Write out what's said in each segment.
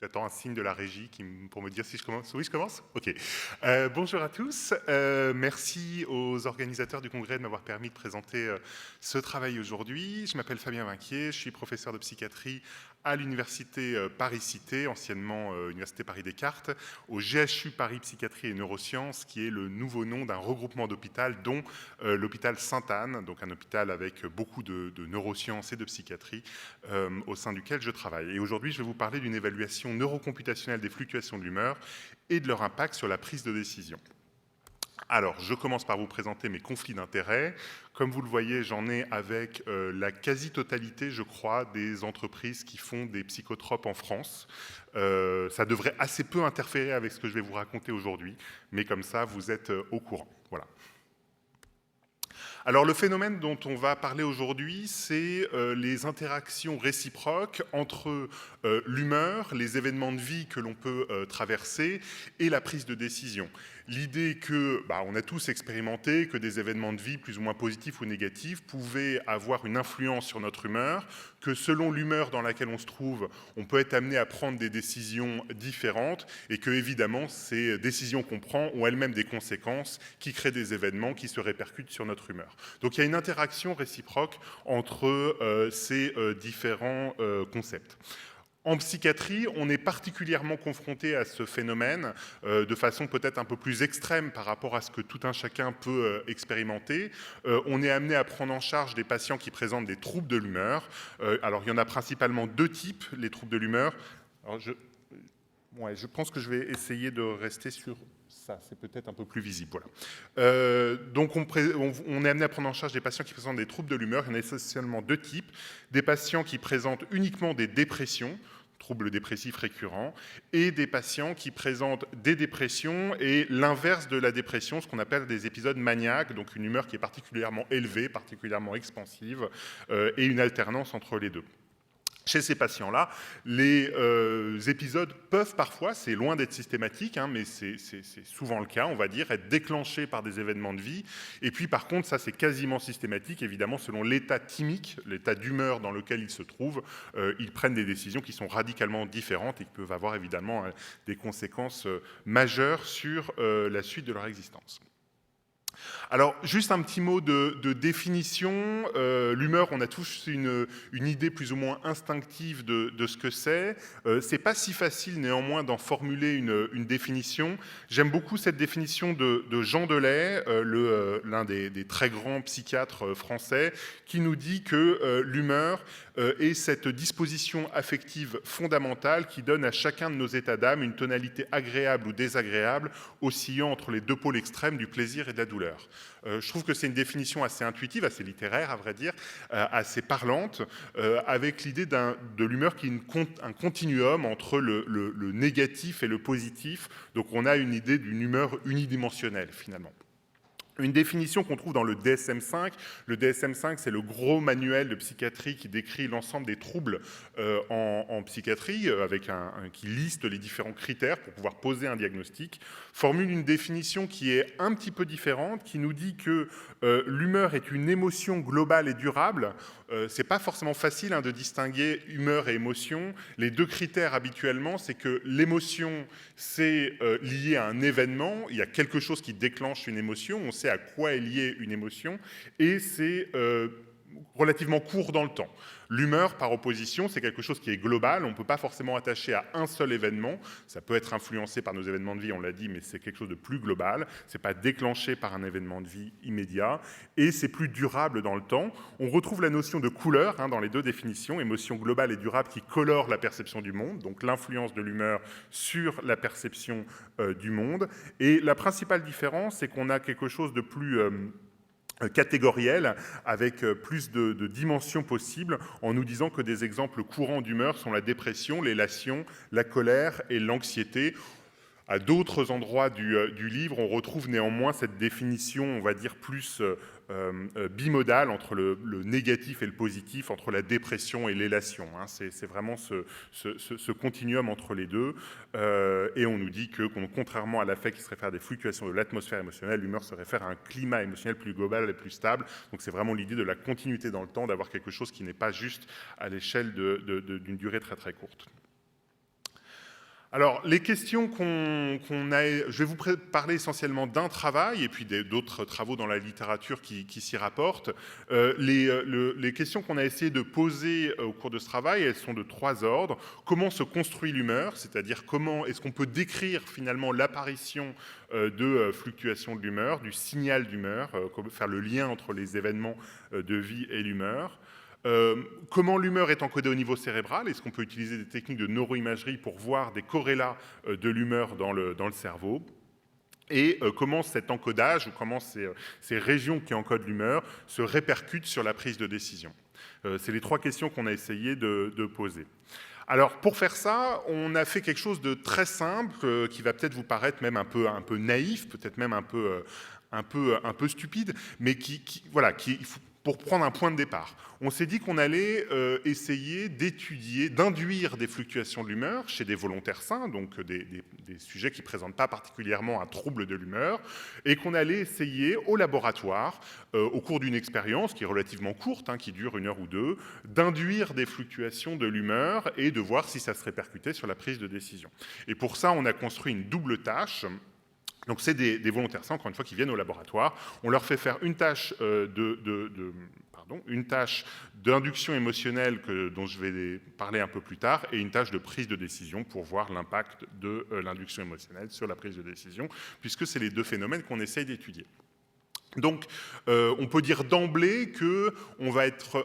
J'attends un signe de la régie pour me dire si je commence. Oui, je commence. Ok. Bonjour à tous. Merci aux organisateurs du congrès de m'avoir permis de présenter ce travail aujourd'hui. Je m'appelle Fabien Vinquier, je suis professeur de psychiatrie à l'université Paris-Cité, anciennement Université Paris-Descartes, au GHU Paris Psychiatrie et Neurosciences, qui est le nouveau nom d'un regroupement d'hôpitaux, dont l'hôpital Sainte-Anne, donc un hôpital avec beaucoup de neurosciences et de psychiatrie, au sein duquel je travaille. Et aujourd'hui, je vais vous parler d'une évaluation neurocomputationnelle des fluctuations de l'humeur et de leur impact sur la prise de décision. Alors, je commence par vous présenter mes conflits d'intérêts. Comme vous le voyez, j'en ai avec la quasi-totalité, je crois, des entreprises qui font des psychotropes en France. Ça devrait assez peu interférer avec ce que je vais vous raconter aujourd'hui, mais comme ça, vous êtes au courant. Voilà. Alors le phénomène dont on va parler aujourd'hui, c'est les interactions réciproques entre l'humeur, les événements de vie que l'on peut traverser et la prise de décision. L'idée que, on a tous expérimenté que des événements de vie plus ou moins positifs ou négatifs pouvaient avoir une influence sur notre humeur, que selon l'humeur dans laquelle on se trouve, on peut être amené à prendre des décisions différentes et que, évidemment, ces décisions qu'on prend ont elles-mêmes des conséquences qui créent des événements qui se répercutent sur notre humeur. Donc il y a une interaction réciproque entre ces différents concepts. En psychiatrie, on est particulièrement confronté à ce phénomène de façon peut-être un peu plus extrême par rapport à ce que tout un chacun peut expérimenter. On est amené à prendre en charge des patients qui présentent des troubles de l'humeur. Alors, il y en a principalement deux types, les troubles de l'humeur. Alors, je pense que je vais essayer de rester sur ça, c'est peut-être un peu plus visible. Voilà. Donc, on est amené à prendre en charge des patients qui présentent des troubles de l'humeur. Il y en a essentiellement deux types. Des patients qui présentent uniquement des dépressions, troubles dépressifs récurrents, et des patients qui présentent des dépressions et l'inverse de la dépression, ce qu'on appelle des épisodes maniaques, donc une humeur qui est particulièrement élevée, particulièrement expansive, et une alternance entre les deux. Chez ces patients-là, les épisodes peuvent parfois, c'est loin d'être systématique, mais c'est souvent le cas, on va dire, être déclenchés par des événements de vie. Et puis par contre, ça c'est quasiment systématique, évidemment, selon l'état thymique, l'état d'humeur dans lequel ils se trouvent, ils prennent des décisions qui sont radicalement différentes et qui peuvent avoir évidemment des conséquences majeures sur la suite de leur existence. Alors, juste un petit mot de définition. L'humeur, on a tous une idée plus ou moins instinctive de ce que c'est. C'est pas si facile, néanmoins, d'en formuler une définition. J'aime beaucoup cette définition de Jean Delay, l'un des très grands psychiatres français, qui nous dit que l'humeur est cette disposition affective fondamentale qui donne à chacun de nos états d'âme une tonalité agréable ou désagréable, oscillant entre les deux pôles extrêmes du plaisir et de la douleur. Je trouve que c'est une définition assez intuitive, assez littéraire à vrai dire, assez parlante, avec l'idée de l'humeur qui est un continuum entre le négatif et le positif. Donc on a une idée d'une humeur unidimensionnelle finalement. Une définition qu'on trouve dans le DSM-5. Le DSM-5, c'est le gros manuel de psychiatrie qui décrit l'ensemble des troubles en psychiatrie, qui liste les différents critères pour pouvoir poser un diagnostic, formule une définition qui est un petit peu différente, qui nous dit que l'humeur est une émotion globale et durable. C'est pas forcément facile de distinguer humeur et émotion. Les deux critères habituellement, c'est que l'émotion, c'est lié à un événement, il y a quelque chose qui déclenche une émotion, on sait à quoi est liée une émotion, et c'est relativement court dans le temps. L'humeur, par opposition, c'est quelque chose qui est global, on ne peut pas forcément attacher à un seul événement, ça peut être influencé par nos événements de vie, on l'a dit, mais c'est quelque chose de plus global, c'est pas déclenché par un événement de vie immédiat, et c'est plus durable dans le temps. On retrouve la notion de couleur dans les deux définitions, émotion globale et durable qui colore la perception du monde, donc l'influence de l'humeur sur la perception du monde, et la principale différence, c'est qu'on a quelque chose de plus catégoriel, avec plus de dimensions possibles, en nous disant que des exemples courants d'humeur sont la dépression, l'élation, la colère et l'anxiété. À d'autres endroits du livre, on retrouve néanmoins cette définition, on va dire, plus bimodale entre le négatif et le positif, entre la dépression et l'élation. C'est vraiment ce continuum entre les deux. Et on nous dit que, contrairement à l'affect qui se réfère à des fluctuations de l'atmosphère émotionnelle, l'humeur se réfère à un climat émotionnel plus global et plus stable. Donc c'est vraiment l'idée de la continuité dans le temps, d'avoir quelque chose qui n'est pas juste à l'échelle d'une durée très très courte. Alors, les questions je vais vous parler essentiellement d'un travail et puis d'autres travaux dans la littérature qui s'y rapportent. Les questions qu'on a essayé de poser au cours de ce travail, elles sont de 3 ordres. Comment se construit l'humeur, c'est-à-dire comment est-ce qu'on peut décrire finalement l'apparition de fluctuations de l'humeur, du signal d'humeur, faire le lien entre les événements de vie et l'humeur. Comment l'humeur est encodée au niveau cérébral? Est-ce qu'on peut utiliser des techniques de neuroimagerie pour voir des corrélats de l'humeur dans le cerveau? Et comment cet encodage, ou comment ces régions qui encodent l'humeur se répercutent sur la prise de décision? C'est les 3 questions qu'on a essayé de poser. Alors, pour faire ça, on a fait quelque chose de très simple, qui va peut-être vous paraître même un peu naïf, peut-être même un peu stupide, mais voilà, pour prendre un point de départ. On s'est dit qu'on allait essayer d'induire des fluctuations de l'humeur chez des volontaires sains, donc des sujets qui ne présentent pas particulièrement un trouble de l'humeur, et qu'on allait essayer au laboratoire, au cours d'une expérience qui est relativement courte, qui dure 1 heure ou 2, d'induire des fluctuations de l'humeur et de voir si ça se répercutait sur la prise de décision. Et pour ça, on a construit une double tâche. Donc c'est des volontaires sains, encore une fois, qui viennent au laboratoire. On leur fait faire une tâche d'induction émotionnelle dont je vais parler un peu plus tard, et une tâche de prise de décision pour voir l'impact de l'induction émotionnelle sur la prise de décision, puisque c'est les 2 phénomènes qu'on essaye d'étudier. Donc on peut dire d'emblée qu'on va être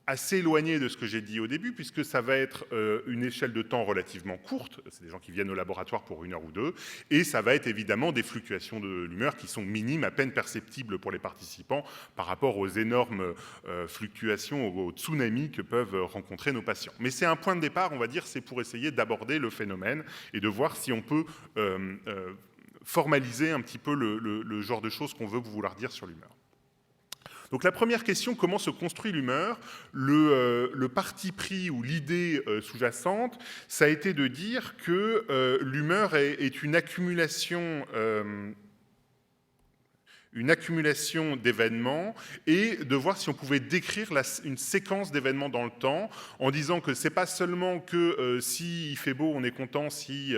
assez éloigné de ce que j'ai dit au début, puisque ça va être une échelle de temps relativement courte, c'est des gens qui viennent au laboratoire pour 1 heure ou 2, et ça va être évidemment des fluctuations de l'humeur qui sont minimes, à peine perceptibles pour les participants par rapport aux énormes fluctuations, aux tsunamis que peuvent rencontrer nos patients. Mais c'est un point de départ, on va dire, c'est pour essayer d'aborder le phénomène et de voir si on peut formaliser un petit peu le genre de choses qu'on veut vouloir dire sur l'humeur. Donc la première question, comment se construit l'humeur? Le parti pris ou l'idée sous-jacente, ça a été de dire que l'humeur est une accumulation d'événements et de voir si on pouvait décrire une séquence d'événements dans le temps en disant que c'est pas seulement que s'il fait beau on est content, si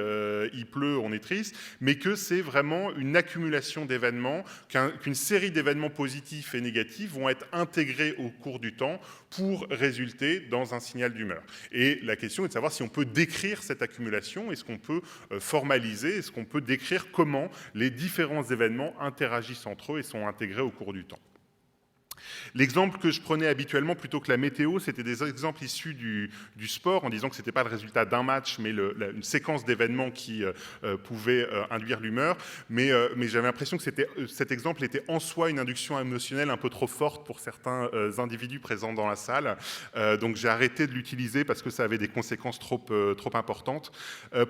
il pleut on est triste, mais que c'est vraiment une accumulation d'événements, qu'une série d'événements positifs et négatifs vont être intégrés au cours du temps pour résulter dans un signal d'humeur. Et la question est de savoir si on peut décrire cette accumulation, est-ce qu'on peut formaliser, est-ce qu'on peut décrire comment les différents événements interagissent entre eux et sont intégrés au cours du temps. L'exemple que je prenais habituellement plutôt que la météo, c'était des exemples issus du sport, en disant que ce n'était pas le résultat d'un match, mais une séquence d'événements qui pouvait induire l'humeur. Mais j'avais l'impression que cet exemple était en soi une induction émotionnelle un peu trop forte pour certains individus présents dans la salle. Donc j'ai arrêté de l'utiliser parce que ça avait des conséquences trop importantes.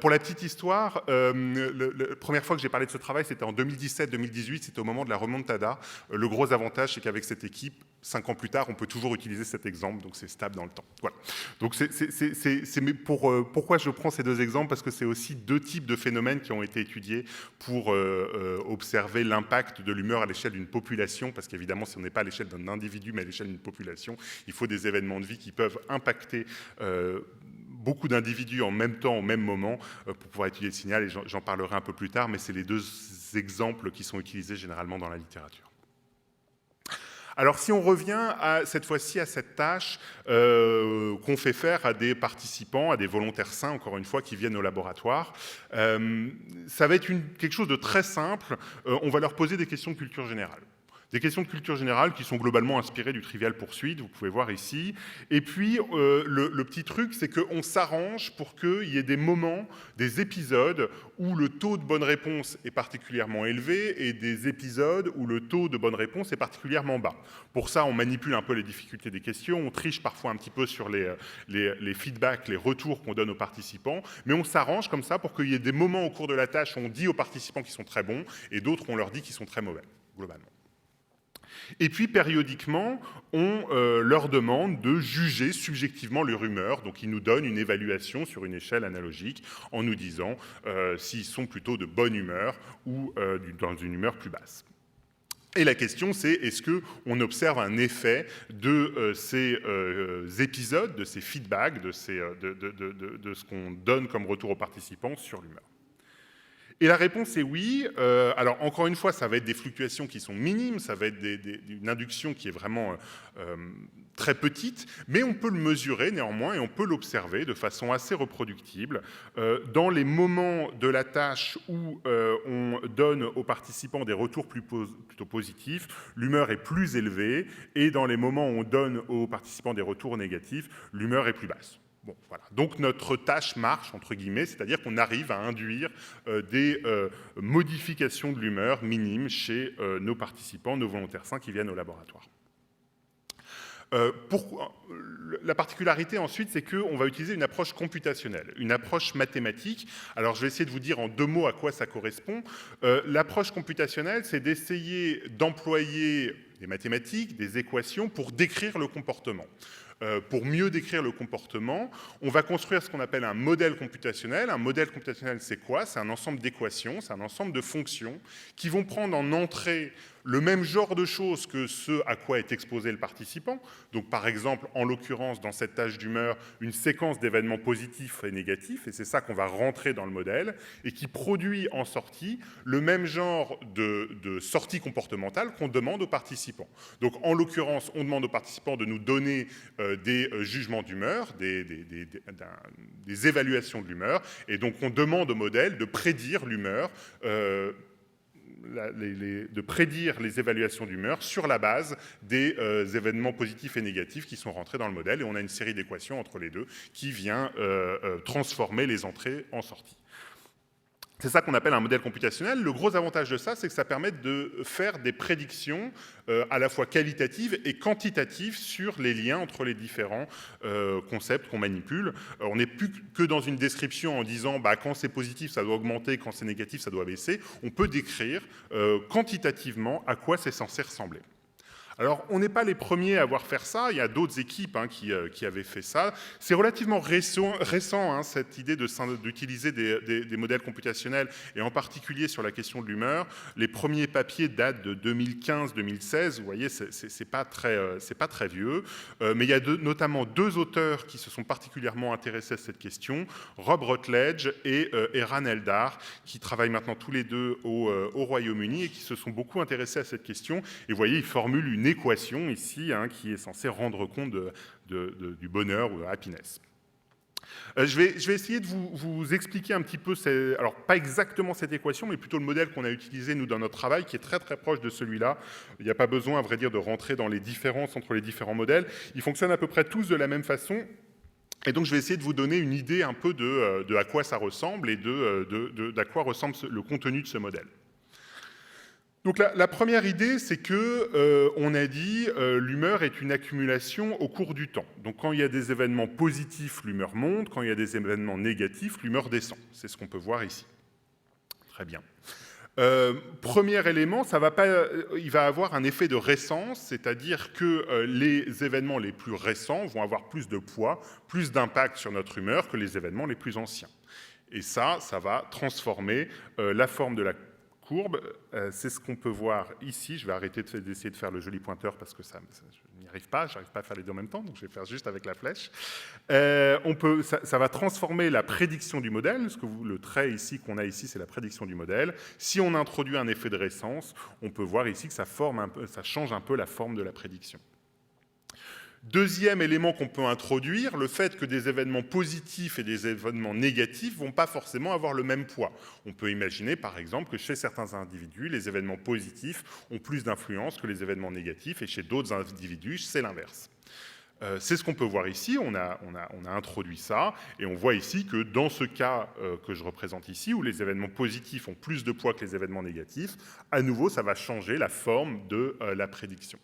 Pour la petite histoire, la première fois que j'ai parlé de ce travail, c'était en 2017-2018, c'était au moment de la remontada. Le gros avantage, c'est qu'avec cette équipe, 5 ans plus tard, on peut toujours utiliser cet exemple, donc c'est stable dans le temps. Voilà. Donc pourquoi je prends ces 2 exemples? Parce que c'est aussi 2 types de phénomènes qui ont été étudiés pour observer l'impact de l'humeur à l'échelle d'une population, parce qu'évidemment, si on n'est pas à l'échelle d'un individu, mais à l'échelle d'une population, il faut des événements de vie qui peuvent impacter beaucoup d'individus en même temps, au même moment, pour pouvoir étudier le signal, et j'en parlerai un peu plus tard, mais c'est les 2 exemples qui sont utilisés généralement dans la littérature. Alors si on revient cette fois-ci à cette tâche qu'on fait faire à des participants, à des volontaires sains, encore une fois, qui viennent au laboratoire, ça va être quelque chose de très simple. On va leur poser des questions de culture générale. Des questions de culture générale qui sont globalement inspirées du Trivial Pursuit, vous pouvez voir ici. Et puis, le petit truc, c'est qu'on s'arrange pour qu'il y ait des moments, des épisodes où le taux de bonne réponse est particulièrement élevé et des épisodes où le taux de bonne réponse est particulièrement bas. Pour ça, on manipule un peu les difficultés des questions, on triche parfois un petit peu sur les feedbacks, les retours qu'on donne aux participants, mais on s'arrange comme ça pour qu'il y ait des moments au cours de la tâche où on dit aux participants qu'ils sont très bons et d'autres où on leur dit qu'ils sont très mauvais, globalement. Et puis, périodiquement, on leur demande de juger subjectivement leur humeur. Donc, ils nous donnent une évaluation sur une échelle analogique en nous disant s'ils sont plutôt de bonne humeur ou dans une humeur plus basse. Et la question, c'est est-ce qu'on observe un effet de ces épisodes, de ces feedbacks, de ce qu'on donne comme retour aux participants sur l'humeur? Et la réponse est oui. Alors, encore une fois, ça va être des fluctuations qui sont minimes, ça va être une induction qui est vraiment très petite, mais on peut le mesurer néanmoins et on peut l'observer de façon assez reproductible. Dans les moments de la tâche où on donne aux participants des retours plutôt positifs, l'humeur est plus élevée, et dans les moments où on donne aux participants des retours négatifs, l'humeur est plus basse. Bon, voilà. Donc notre tâche marche, entre guillemets, c'est-à-dire qu'on arrive à induire des modifications de l'humeur minimes chez nos participants, nos volontaires sains qui viennent au laboratoire. La particularité ensuite, c'est qu'on va utiliser une approche computationnelle, une approche mathématique. Alors je vais essayer de vous dire en 2 mots à quoi ça correspond. L'approche computationnelle, c'est d'essayer d'employer des mathématiques, des équations pour décrire le comportement. Pour mieux décrire le comportement, on va construire ce qu'on appelle un modèle computationnel. Un modèle computationnel, c'est quoi? C'est un ensemble d'équations, c'est un ensemble de fonctions qui vont prendre en entrée le même genre de choses que ce à quoi est exposé le participant. Donc par exemple, en l'occurrence, dans cette tâche d'humeur, une séquence d'événements positifs et négatifs, et c'est ça qu'on va rentrer dans le modèle, et qui produit en sortie le même genre de sortie comportementale qu'on demande aux participants. Donc en l'occurrence, on demande aux participants de nous donner des jugements d'humeur, des évaluations de l'humeur, et donc on demande au modèle de prédire l'humeur, de prédire les évaluations d'humeur sur la base des événements positifs et négatifs qui sont rentrés dans le modèle, et on a une série d'équations entre les deux qui vient transformer les entrées en sorties. C'est ça qu'on appelle un modèle computationnel. Le gros avantage de ça, c'est que ça permet de faire des prédictions à la fois qualitatives et quantitatives sur les liens entre les différents concepts qu'on manipule. On n'est plus que dans une description en disant quand c'est positif, ça doit augmenter, quand c'est négatif, ça doit baisser. On peut décrire quantitativement à quoi c'est censé ressembler. Alors, on n'est pas les premiers à avoir fait ça, il y a d'autres équipes qui avaient fait ça. C'est relativement récent cette idée d'utiliser des modèles computationnels, et en particulier sur la question de l'humeur. Les premiers papiers datent de 2015-2016, vous voyez, c'est pas très vieux, mais il y a notamment 2 auteurs qui se sont particulièrement intéressés à cette question, Rob Rutledge et Eran Eldar, qui travaillent maintenant tous les deux au Royaume-Uni et qui se sont beaucoup intéressés à cette question. Et vous voyez, ils formulent une équation ici qui est censée rendre compte du bonheur ou de la happiness. Je vais essayer de vous expliquer un petit peu, alors pas exactement cette équation, mais plutôt le modèle qu'on a utilisé nous dans notre travail, qui est très très proche de celui-là. Il n'y a pas besoin, à vrai dire, de rentrer dans les différences entre les différents modèles. Ils fonctionnent à peu près tous de la même façon. Et donc je vais essayer de vous donner une idée un peu de à quoi ça ressemble et d'à quoi ressemble le contenu de ce modèle. Donc la première idée, c'est que on a dit l'humeur est une accumulation au cours du temps. Donc quand il y a des événements positifs, l'humeur monte. Quand il y a des événements négatifs, l'humeur descend. C'est ce qu'on peut voir ici. Très bien. Premier élément, il va avoir un effet de récence, c'est-à-dire que les événements les plus récents vont avoir plus de poids, plus d'impact sur notre humeur que les événements les plus anciens. Et ça va transformer la forme de la courbe. C'est ce qu'on peut voir ici. Je vais arrêter d'essayer de faire le joli pointeur parce que je n'y arrive pas. Je n'arrive pas à faire les deux en même temps, donc je vais faire juste avec la flèche. Ça va transformer la prédiction du modèle. Le trait ici qu'on a ici, c'est la prédiction du modèle. Si on introduit un effet de récence, on peut voir ici que ça change un peu la forme de la prédiction. Deuxième élément qu'on peut introduire, le fait que des événements positifs et des événements négatifs ne vont pas forcément avoir le même poids. On peut imaginer par exemple que chez certains individus, les événements positifs ont plus d'influence que les événements négatifs, et chez d'autres individus, c'est l'inverse. C'est ce qu'on peut voir ici, on a introduit ça, et on voit ici que dans ce cas que je représente ici, où les événements positifs ont plus de poids que les événements négatifs, à nouveau, ça va changer la forme de la prédiction.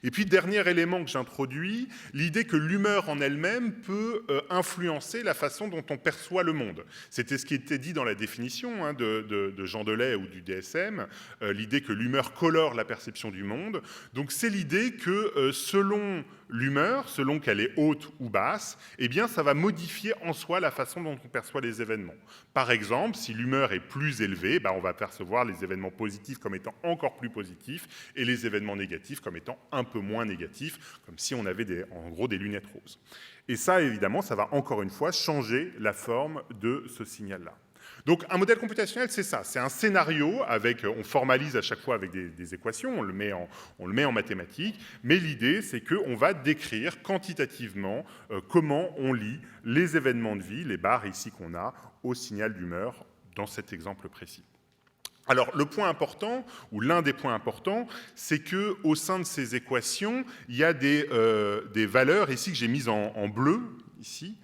Et puis, dernier élément que j'introduis, l'idée que l'humeur en elle-même peut influencer la façon dont on perçoit le monde. C'était ce qui était dit dans la définition de Jean Delay ou du DSM, l'idée que l'humeur colore la perception du monde. Donc c'est l'idée que selon l'humeur, selon qu'elle est haute ou basse, eh bien, ça va modifier en soi la façon dont on perçoit les événements. Par exemple, si l'humeur est plus élevée, on va percevoir les événements positifs comme étant encore plus positifs et les événements négatifs comme étant un peu moins négatifs, comme si on avait en gros des lunettes roses. Et ça, évidemment, ça va encore une fois changer la forme de ce signal-là. Donc un modèle computationnel, c'est ça, c'est un scénario on formalise à chaque fois avec des équations, on le met en mathématiques, mais l'idée c'est qu'on va décrire quantitativement comment on lie les événements de vie, les barres ici qu'on a, au signal d'humeur dans cet exemple précis. Alors, le point important, ou l'un des points importants, c'est qu'au sein de ces équations, il y a des valeurs ici que j'ai mises en bleu, ici,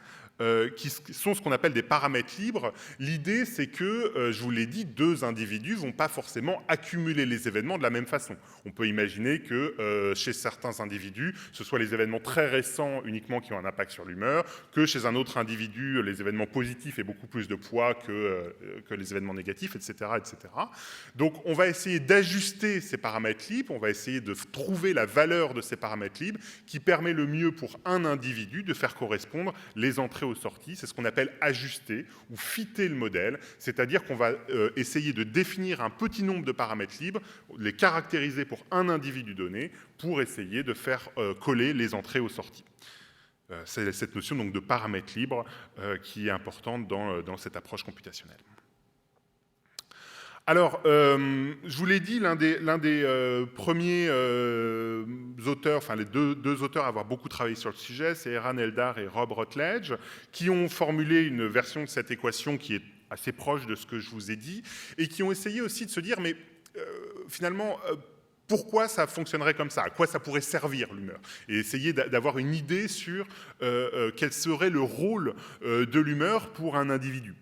qui sont ce qu'on appelle des paramètres libres. L'idée, c'est que, je vous l'ai dit, deux individus ne vont pas forcément accumuler les événements de la même façon. On peut imaginer que chez certains individus, ce soit les événements très récents uniquement qui ont un impact sur l'humeur, que chez un autre individu, les événements positifs aient beaucoup plus de poids que les événements négatifs, etc., etc. Donc, on va essayer d'ajuster ces paramètres libres, on va essayer de trouver la valeur de ces paramètres libres qui permet le mieux pour un individu de faire correspondre les entrées aux sorties. C'est ce qu'on appelle ajuster ou fitter le modèle, c'est-à-dire qu'on va essayer de définir un petit nombre de paramètres libres, les caractériser pour un individu donné, pour essayer de faire coller les entrées aux sorties. C'est cette notion donc de paramètres libres qui est importante dans cette approche computationnelle. Alors, je vous l'ai dit, l'un des premiers auteurs, enfin les deux auteurs à avoir beaucoup travaillé sur le sujet, c'est Eran Eldar et Rob Rutledge, qui ont formulé une version de cette équation qui est assez proche de ce que je vous ai dit, et qui ont essayé aussi de se dire, mais finalement, pourquoi ça fonctionnerait comme ça? À quoi ça pourrait servir l'humeur? Et essayer d'avoir une idée sur quel serait le rôle de l'humeur pour un individu,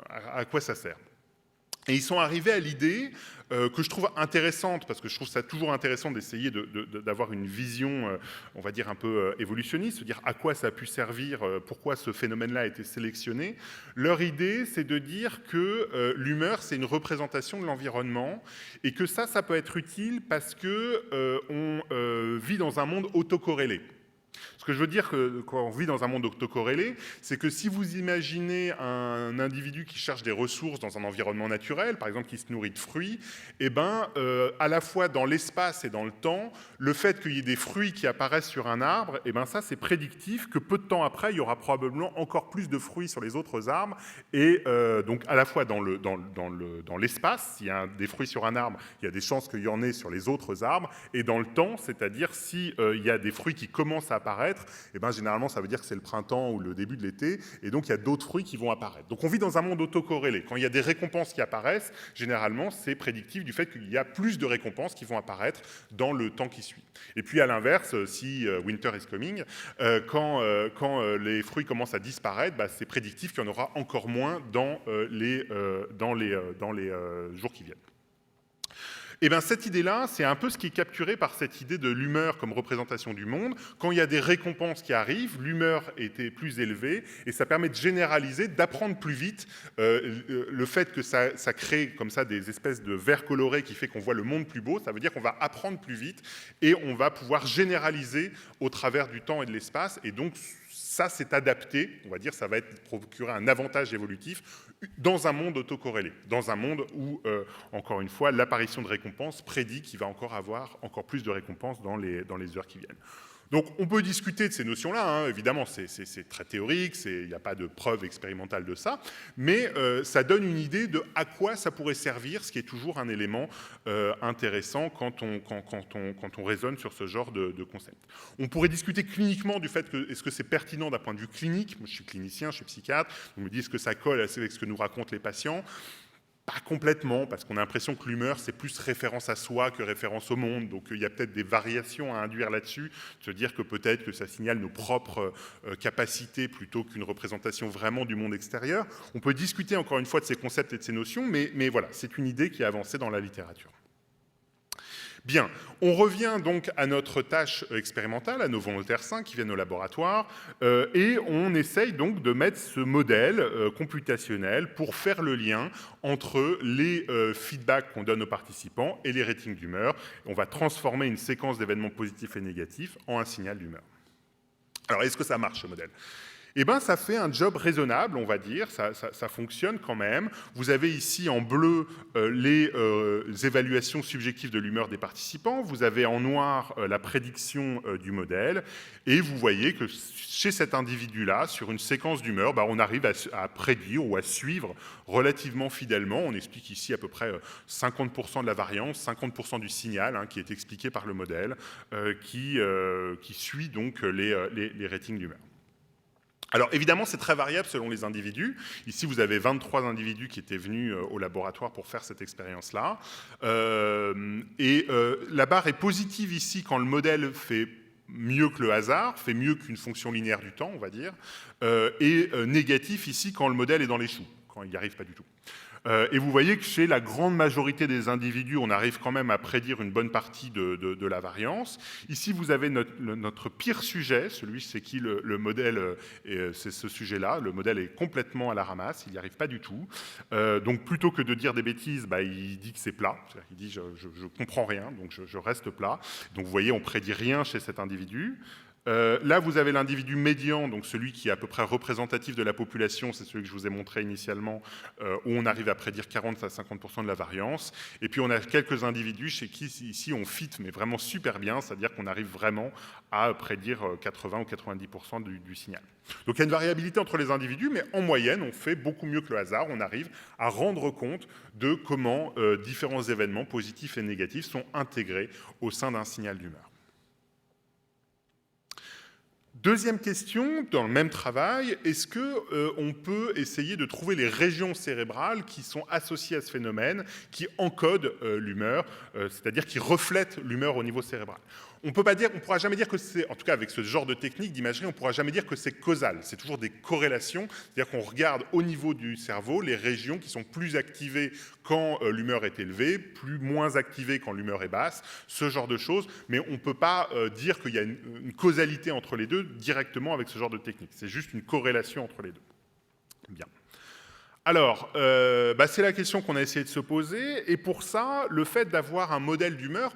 à quoi ça sert. Et ils sont arrivés à l'idée que je trouve intéressante, parce que je trouve ça toujours intéressant d'essayer d'avoir une vision, on va dire, un peu évolutionniste, se dire à quoi ça a pu servir, pourquoi ce phénomène-là a été sélectionné. Leur idée, c'est de dire que l'humeur, c'est une représentation de l'environnement, et que ça peut être utile parce qu'on vit dans un monde autocorrélé. Ce que je veux dire quand on vit dans un monde autocorrélé, c'est que si vous imaginez un individu qui cherche des ressources dans un environnement naturel, par exemple qui se nourrit de fruits, à la fois dans l'espace et dans le temps, le fait qu'il y ait des fruits qui apparaissent sur un arbre, ça c'est prédictif que peu de temps après, il y aura probablement encore plus de fruits sur les autres arbres, et donc à la fois dans l'espace, s'il y a des fruits sur un arbre, il y a des chances qu'il y en ait sur les autres arbres, et dans le temps, c'est-à-dire s'il y a des fruits qui commencent à apparaître, généralement ça veut dire que c'est le printemps ou le début de l'été, et donc il y a d'autres fruits qui vont apparaître. Donc on vit dans un monde autocorrélé. Quand il y a des récompenses qui apparaissent, généralement c'est prédictif du fait qu'il y a plus de récompenses qui vont apparaître dans le temps qui suit. Et puis à l'inverse, si winter is coming, quand les fruits commencent à disparaître, c'est prédictif qu'il y en aura encore moins dans les jours qui viennent. Cette idée-là, c'est un peu ce qui est capturé par cette idée de l'humeur comme représentation du monde. Quand il y a des récompenses qui arrivent, l'humeur était plus élevée et ça permet de généraliser, d'apprendre plus vite. Le fait que ça crée comme ça des espèces de verres colorés qui fait qu'on voit le monde plus beau, ça veut dire qu'on va apprendre plus vite et on va pouvoir généraliser au travers du temps et de l'espace. Et donc, ça, c'est adapté, on va dire, ça va procurer un avantage évolutif dans un monde autocorrélé, dans un monde où, encore une fois, l'apparition de récompenses prédit qu'il va encore avoir encore plus de récompenses dans les heures qui viennent. Donc, on peut discuter de ces notions-là, évidemment, c'est très théorique, il n'y a pas de preuve expérimentale de ça, mais ça donne une idée de à quoi ça pourrait servir, ce qui est toujours un élément intéressant quand on raisonne sur ce genre de concept. On pourrait discuter cliniquement du fait que, est-ce que c'est pertinent d'un point de vue clinique? Moi, je suis clinicien, je suis psychiatre, on me dit est-ce que ça colle avec ce que nous racontent les patients? Pas complètement, parce qu'on a l'impression que l'humeur, c'est plus référence à soi que référence au monde. Donc, il y a peut-être des variations à induire là-dessus, se dire que peut-être que ça signale nos propres capacités plutôt qu'une représentation vraiment du monde extérieur. On peut discuter encore une fois de ces concepts et de ces notions, mais voilà, c'est une idée qui a avancé dans la littérature. Bien, on revient donc à notre tâche expérimentale, à nos volontaires sains qui viennent au laboratoire, et on essaye donc de mettre ce modèle computationnel pour faire le lien entre les feedbacks qu'on donne aux participants et les ratings d'humeur. On va transformer une séquence d'événements positifs et négatifs en un signal d'humeur. Alors, est-ce que ça marche, ce modèle? Eh bien, ça fait un job raisonnable, on va dire, ça fonctionne quand même. Vous avez ici en bleu les évaluations subjectives de l'humeur des participants, vous avez en noir la prédiction du modèle, et vous voyez que chez cet individu-là, sur une séquence d'humeur, on arrive à prédire ou à suivre relativement fidèlement. On explique ici à peu près 50% de la variance, 50% du signal qui est expliqué par le modèle, qui suit donc les ratings d'humeur. Alors évidemment, c'est très variable selon les individus. Ici, vous avez 23 individus qui étaient venus au laboratoire pour faire cette expérience-là. La barre est positive ici quand le modèle fait mieux que le hasard, fait mieux qu'une fonction linéaire du temps, on va dire, et négatif ici quand le modèle est dans les choux, quand il n'y arrive pas du tout. Et vous voyez que chez la grande majorité des individus, on arrive quand même à prédire une bonne partie de la variance. Ici, vous avez notre pire sujet, celui chez qui le modèle, c'est ce sujet-là, le modèle est complètement à la ramasse, il n'y arrive pas du tout. Donc plutôt que de dire des bêtises, il dit que c'est plat, il dit je comprends rien, donc je reste plat. Donc vous voyez, on prédit rien chez cet individu. Là, vous avez l'individu médian, donc celui qui est à peu près représentatif de la population, c'est celui que je vous ai montré initialement, où on arrive à prédire 40 à 50% de la variance. Et puis, on a quelques individus chez qui, ici, on fit, mais vraiment super bien, c'est-à-dire qu'on arrive vraiment à prédire 80 ou 90% du signal. Donc, il y a une variabilité entre les individus, mais en moyenne, on fait beaucoup mieux que le hasard. On arrive à rendre compte de comment différents événements positifs et négatifs sont intégrés au sein d'un signal d'humeur. Deuxième question, dans le même travail, est-ce qu'on peut essayer de trouver les régions cérébrales qui sont associées à ce phénomène, qui encodent l'humeur, c'est-à-dire qui reflètent l'humeur au niveau cérébral? On ne pourra jamais dire que c'est, en tout cas avec ce genre de technique d'imagerie, on ne pourra jamais dire que c'est causal. C'est toujours des corrélations, c'est-à-dire qu'on regarde au niveau du cerveau les régions qui sont plus activées quand l'humeur est élevée, moins activées quand l'humeur est basse, ce genre de choses. Mais on ne peut pas dire qu'il y a une causalité entre les deux directement avec ce genre de technique. C'est juste une corrélation entre les deux. Bien. Alors, c'est la question qu'on a essayé de se poser, et pour ça, le fait d'avoir un modèle d'humeur,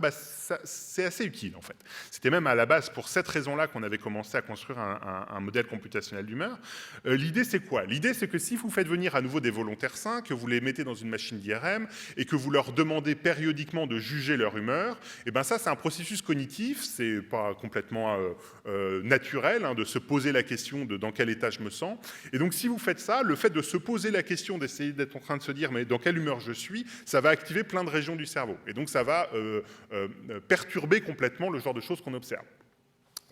c'est assez utile en fait. C'était même à la base pour cette raison-là qu'on avait commencé à construire un modèle computationnel d'humeur. L'idée c'est quoi? L'idée c'est que si vous faites venir à nouveau des volontaires sains, que vous les mettez dans une machine d'IRM, et que vous leur demandez périodiquement de juger leur humeur, et ça c'est un processus cognitif, c'est pas complètement naturel de se poser la question de dans quel état je me sens. Et donc si vous faites ça, le fait de se poser la question d'essayer d'être en train de se dire mais dans quelle humeur je suis, ça va activer plein de régions du cerveau. Et donc ça va perturber complètement le genre de choses qu'on observe.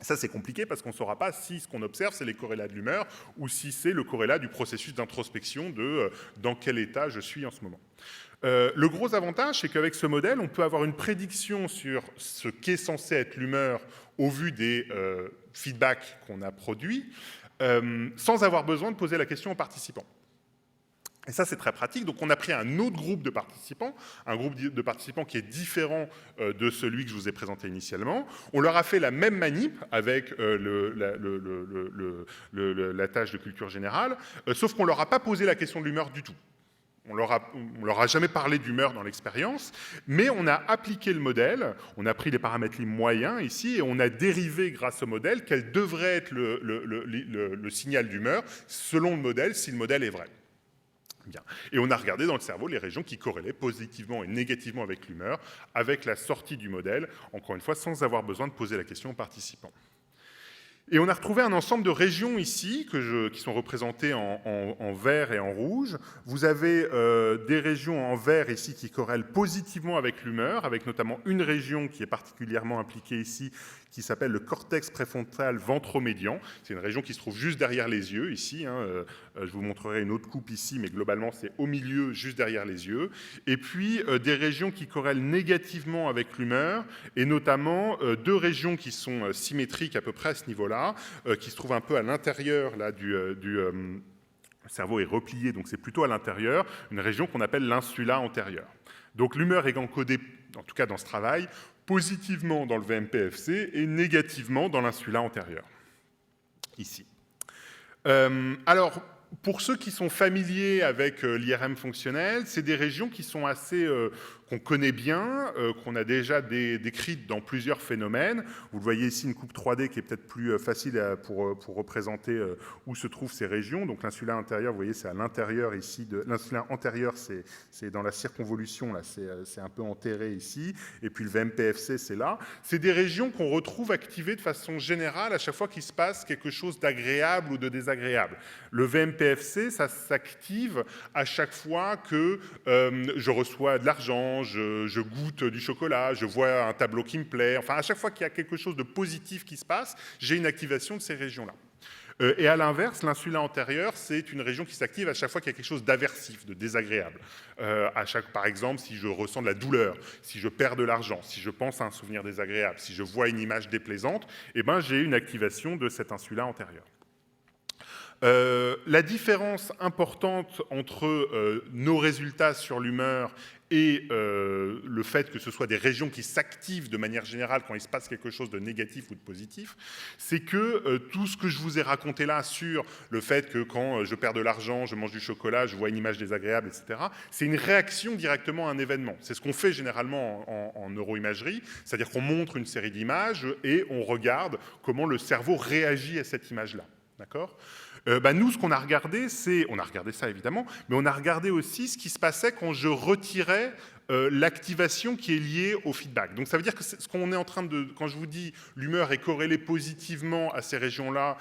Ça, c'est compliqué parce qu'on ne saura pas si ce qu'on observe, c'est les corrélats de l'humeur ou si c'est le corrélat du processus d'introspection de dans quel état je suis en ce moment. Le gros avantage, c'est qu'avec ce modèle, on peut avoir une prédiction sur ce qu'est censé être l'humeur au vu des feedbacks qu'on a produits, sans avoir besoin de poser la question aux participants. Et ça, c'est très pratique. Donc, on a pris un autre groupe de participants, un groupe de participants qui est différent de celui que je vous ai présenté initialement. On leur a fait la même manip avec la tâche de culture générale, sauf qu'on ne leur a pas posé la question de l'humeur du tout. On leur a jamais parlé d'humeur dans l'expérience, mais on a appliqué le modèle, on a pris les paramètres moyens ici, et on a dérivé grâce au modèle quel devrait être le signal d'humeur selon le modèle, si le modèle est vrai. Bien. Et on a regardé dans le cerveau les régions qui corrélaient positivement et négativement avec l'humeur, avec la sortie du modèle, encore une fois, sans avoir besoin de poser la question aux participants. Et on a retrouvé un ensemble de régions ici, qui sont représentées en vert et en rouge. Vous avez des régions en vert ici qui corrèlent positivement avec l'humeur, avec notamment une région qui est particulièrement impliquée ici, qui s'appelle le cortex préfrontal ventromédian. C'est une région qui se trouve juste derrière les yeux, ici. Je vous montrerai une autre coupe ici, mais globalement, c'est au milieu, juste derrière les yeux. Et puis, des régions qui corrèlent négativement avec l'humeur, et notamment deux régions qui sont symétriques à peu près à ce niveau-là, qui se trouvent un peu à l'intérieur là, le cerveau est replié, donc c'est plutôt à l'intérieur, une région qu'on appelle l'insula antérieure. Donc l'humeur est encodée, en tout cas dans ce travail, positivement dans le VMPFC et négativement dans l'insula antérieure, ici. Alors, pour ceux qui sont familiers avec l'IRM fonctionnel, c'est des régions qui sont assez qu'on connaît bien, qu'on a déjà décrites dans plusieurs phénomènes. Vous le voyez ici, une coupe 3D qui est peut-être plus facile pour représenter où se trouvent ces régions. Donc l'insula intérieur, vous voyez, c'est à l'intérieur ici. L'insula antérieur, c'est dans la circonvolution, là, c'est un peu enterré ici. Et puis le VMPFC, c'est là. C'est des régions qu'on retrouve activées de façon générale à chaque fois qu'il se passe quelque chose d'agréable ou de désagréable. Le VMPFC, ça s'active à chaque fois que je reçois de l'argent, je goûte du chocolat, je vois un tableau qui me plaît. Enfin, à chaque fois qu'il y a quelque chose de positif qui se passe, j'ai une activation de ces régions-là. Et à l'inverse, l'insula antérieure, c'est une région qui s'active à chaque fois qu'il y a quelque chose d'aversif, de désagréable. Par exemple, si je ressens de la douleur, si je perds de l'argent, si je pense à un souvenir désagréable, si je vois une image déplaisante, eh ben, j'ai une activation de cette insula antérieure. La différence importante entre nos résultats sur l'humeur et le fait que ce soit des régions qui s'activent de manière générale quand il se passe quelque chose de négatif ou de positif, c'est que tout ce que je vous ai raconté là sur le fait que quand je perds de l'argent, je mange du chocolat, je vois une image désagréable, etc., c'est une réaction directement à un événement. C'est ce qu'on fait généralement en neuroimagerie, c'est-à-dire qu'on montre une série d'images et on regarde comment le cerveau réagit à cette image-là. D'accord ? Nous, ce qu'on a regardé, on a regardé ça évidemment, mais on a regardé aussi ce qui se passait quand je retirais l'activation qui est liée au feedback. Donc ça veut dire que ce qu'on est en train de... Quand je vous dis l'humeur est corrélée positivement à ces régions-là,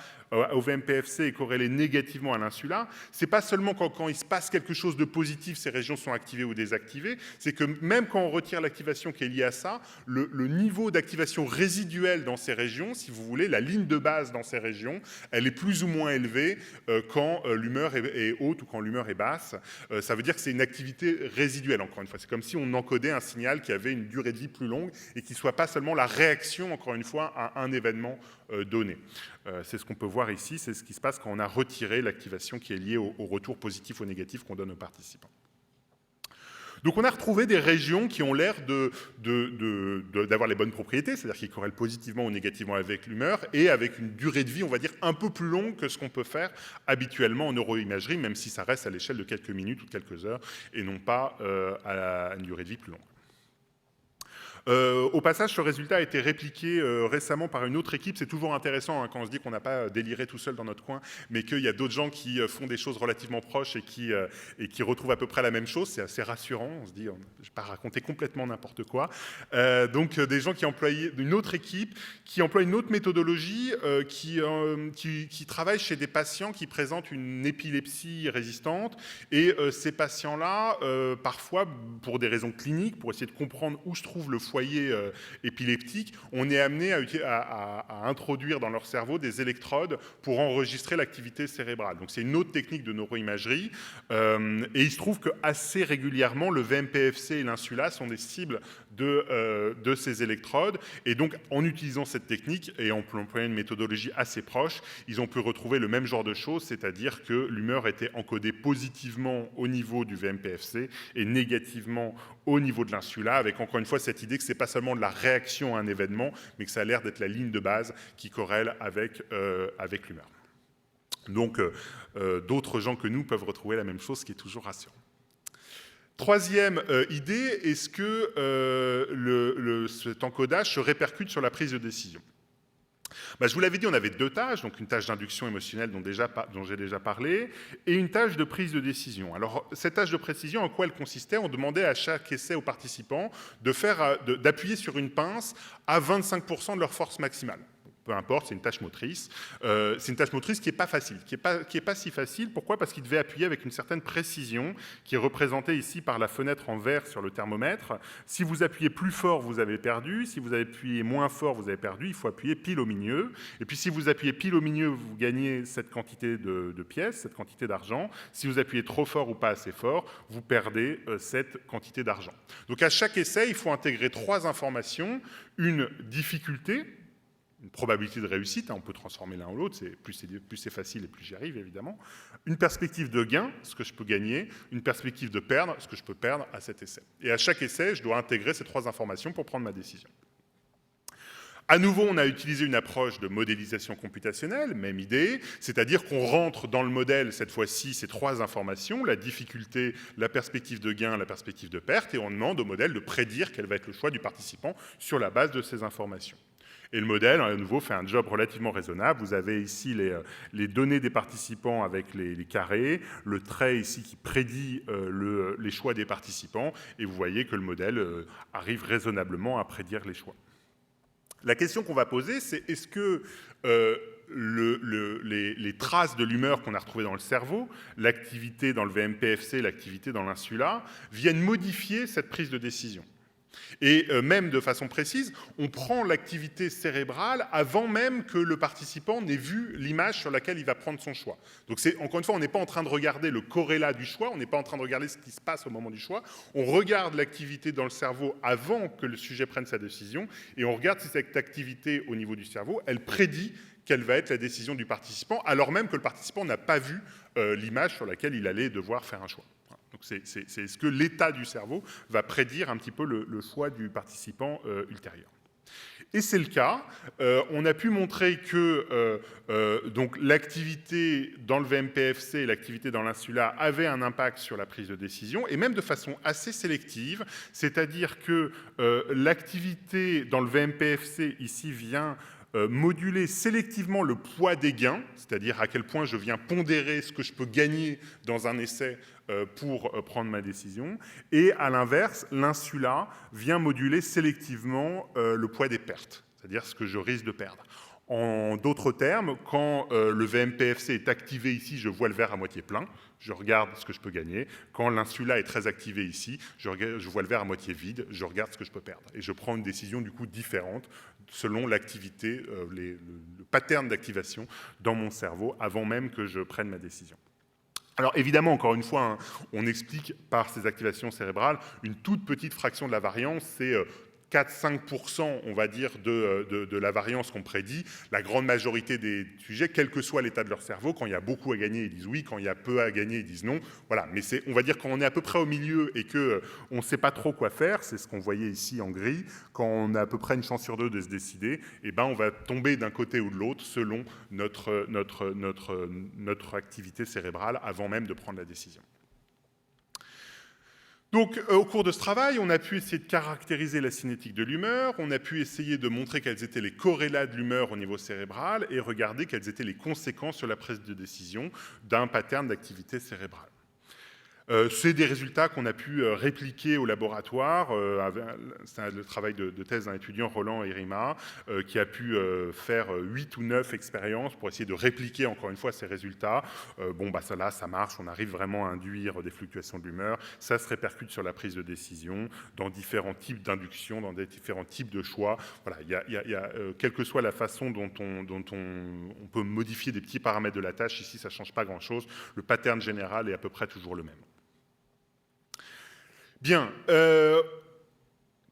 au VMPFC, et corrélée négativement à l'insula, c'est pas seulement quand il se passe quelque chose de positif, ces régions sont activées ou désactivées, c'est que même quand on retire l'activation qui est liée à ça, le niveau d'activation résiduelle dans ces régions, si vous voulez, la ligne de base dans ces régions, elle est plus ou moins élevée quand l'humeur est haute ou quand l'humeur est basse. Ça veut dire que c'est une activité résiduelle, encore une fois. C'est comme si on encodait un signal qui avait une durée de vie plus longue et qui ne soit pas seulement la réaction, encore une fois, à un événement donné. C'est ce qu'on peut voir ici, c'est ce qui se passe quand on a retiré l'activation qui est liée au retour positif ou négatif qu'on donne aux participants. Donc on a retrouvé des régions qui ont l'air d'avoir les bonnes propriétés, c'est-à-dire qui corrèlent positivement ou négativement avec l'humeur, et avec une durée de vie, on va dire, un peu plus longue que ce qu'on peut faire habituellement en neuroimagerie, même si ça reste à l'échelle de quelques minutes ou de quelques heures, et non pas à une durée de vie plus longue. Au passage, ce résultat a été répliqué récemment par une autre équipe. C'est toujours intéressant quand on se dit qu'on n'a pas déliré tout seul dans notre coin, mais qu'il y a d'autres gens qui font des choses relativement proches et qui retrouvent à peu près la même chose. C'est assez rassurant. On se dit, je ne vais pas raconter complètement n'importe quoi. Donc, des gens qui emploient une autre équipe, qui emploie une autre méthodologie, qui travaille chez des patients qui présentent une épilepsie résistante. Et ces patients-là, parfois, pour des raisons cliniques, pour essayer de comprendre où se trouve le foyer épileptique, on est amené à introduire dans leur cerveau des électrodes pour enregistrer l'activité cérébrale. Donc c'est une autre technique de neuroimagerie. Et il se trouve que assez régulièrement, le VMPFC et l'insula sont des cibles de ces électrodes. Et donc, en utilisant cette technique et en employant une méthodologie assez proche, ils ont pu retrouver le même genre de choses, c'est-à-dire que l'humeur était encodée positivement au niveau du VMPFC et négativement au niveau de l'insula, avec encore une fois cette idée que ce n'est pas seulement de la réaction à un événement, mais que ça a l'air d'être la ligne de base qui corrèle avec l'humeur. Donc, d'autres gens que nous peuvent retrouver la même chose, ce qui est toujours rassurant. Troisième idée, est-ce que cet encodage se répercute sur la prise de décision ? Je vous l'avais dit, on avait deux tâches, donc une tâche d'induction émotionnelle dont j'ai déjà parlé, et une tâche de prise de décision. Alors, cette tâche de précision, en quoi elle consistait ? On demandait à chaque essai aux participants d'appuyer sur une pince à 25% de leur force maximale. Peu importe, c'est une tâche motrice. C'est une tâche motrice qui n'est pas facile, qui est pas si facile. Pourquoi ? Parce qu'il devait appuyer avec une certaine précision, qui est représentée ici par la fenêtre en vert sur le thermomètre. Si vous appuyez plus fort, vous avez perdu. Si vous appuyez moins fort, vous avez perdu. Il faut appuyer pile au milieu. Et puis si vous appuyez pile au milieu, vous gagnez cette quantité de pièces, cette quantité d'argent. Si vous appuyez trop fort ou pas assez fort, vous perdez cette quantité d'argent. Donc à chaque essai, il faut intégrer 3 informations. Une difficulté, une probabilité de réussite, on peut transformer l'un ou l'autre, plus c'est facile et plus j'y arrive évidemment. Une perspective de gain, ce que je peux gagner, une perspective de perdre, ce que je peux perdre à cet essai. Et à chaque essai, je dois intégrer ces 3 informations pour prendre ma décision. À nouveau, on a utilisé une approche de modélisation computationnelle, même idée, c'est-à-dire qu'on rentre dans le modèle, cette fois-ci, ces 3 informations, la difficulté, la perspective de gain, la perspective de perte, et on demande au modèle de prédire quel va être le choix du participant sur la base de ces informations. Et le modèle, à nouveau, fait un job relativement raisonnable. Vous avez ici les données des participants avec les carrés, le trait ici qui prédit les choix des participants, et vous voyez que le modèle arrive raisonnablement à prédire les choix. La question qu'on va poser, c'est est-ce que les traces de l'humeur qu'on a retrouvées dans le cerveau, l'activité dans le VMPFC, l'activité dans l'insula, viennent modifier cette prise de décision? Et même de façon précise, on prend l'activité cérébrale avant même que le participant n'ait vu l'image sur laquelle il va prendre son choix. Donc encore une fois, on n'est pas en train de regarder le corrélat du choix, on n'est pas en train de regarder ce qui se passe au moment du choix, on regarde l'activité dans le cerveau avant que le sujet prenne sa décision, et on regarde si cette activité au niveau du cerveau, elle prédit quelle va être la décision du participant, alors même que le participant n'a pas vu l'image sur laquelle il allait devoir faire un choix. Donc c'est ce que l'état du cerveau va prédire un petit peu le choix du participant ultérieur. Et c'est le cas. On a pu montrer que donc l'activité dans le VMPFC et l'activité dans l'insula avaient un impact sur la prise de décision, et même de façon assez sélective, c'est-à-dire que l'activité dans le VMPFC ici vient moduler sélectivement le poids des gains, c'est-à-dire à quel point je viens pondérer ce que je peux gagner dans un essai pour prendre ma décision. Et à l'inverse, l'insula vient moduler sélectivement le poids des pertes, c'est-à-dire ce que je risque de perdre. En d'autres termes, quand le VMPFC est activé ici, je vois le verre à moitié plein, je regarde ce que je peux gagner. Quand l'insula est très activée ici, je vois le verre à moitié vide, je regarde ce que je peux perdre. Et je prends une décision du coup différente selon l'activité, le pattern d'activation dans mon cerveau avant même que je prenne ma décision. Alors évidemment, encore une fois, hein, on explique par ces activations cérébrales une toute petite fraction de la variance, c'est 4-5%, on va dire, de la variance qu'on prédit. La grande majorité des sujets, quel que soit l'état de leur cerveau, quand il y a beaucoup à gagner, ils disent oui, quand il y a peu à gagner, ils disent non. Voilà, mais on va dire quand on est à peu près au milieu et qu'on ne sait pas trop quoi faire, c'est ce qu'on voyait ici en gris, quand on a à peu près une chance sur 2 de se décider, eh ben on va tomber d'un côté ou de l'autre selon notre activité cérébrale avant même de prendre la décision. Donc, au cours de ce travail, on a pu essayer de caractériser la cinétique de l'humeur, on a pu essayer de montrer quels étaient les corrélats de l'humeur au niveau cérébral et regarder quelles étaient les conséquences sur la prise de décision d'un pattern d'activité cérébrale. C'est des résultats qu'on a pu répliquer au laboratoire. C'est le travail de thèse d'un étudiant, Roland Herima, qui a pu faire 8 ou 9 expériences pour essayer de répliquer encore une fois ces résultats. Bon, bah ça là, ça marche, on arrive vraiment à induire des fluctuations de l'humeur. Ça se répercute sur la prise de décision, dans différents types d'induction, dans des différents types de choix. Voilà, quelle que soit la façon dont on peut modifier des petits paramètres de la tâche, ici ça ne change pas grand-chose. Le pattern général est à peu près toujours le même. Bien,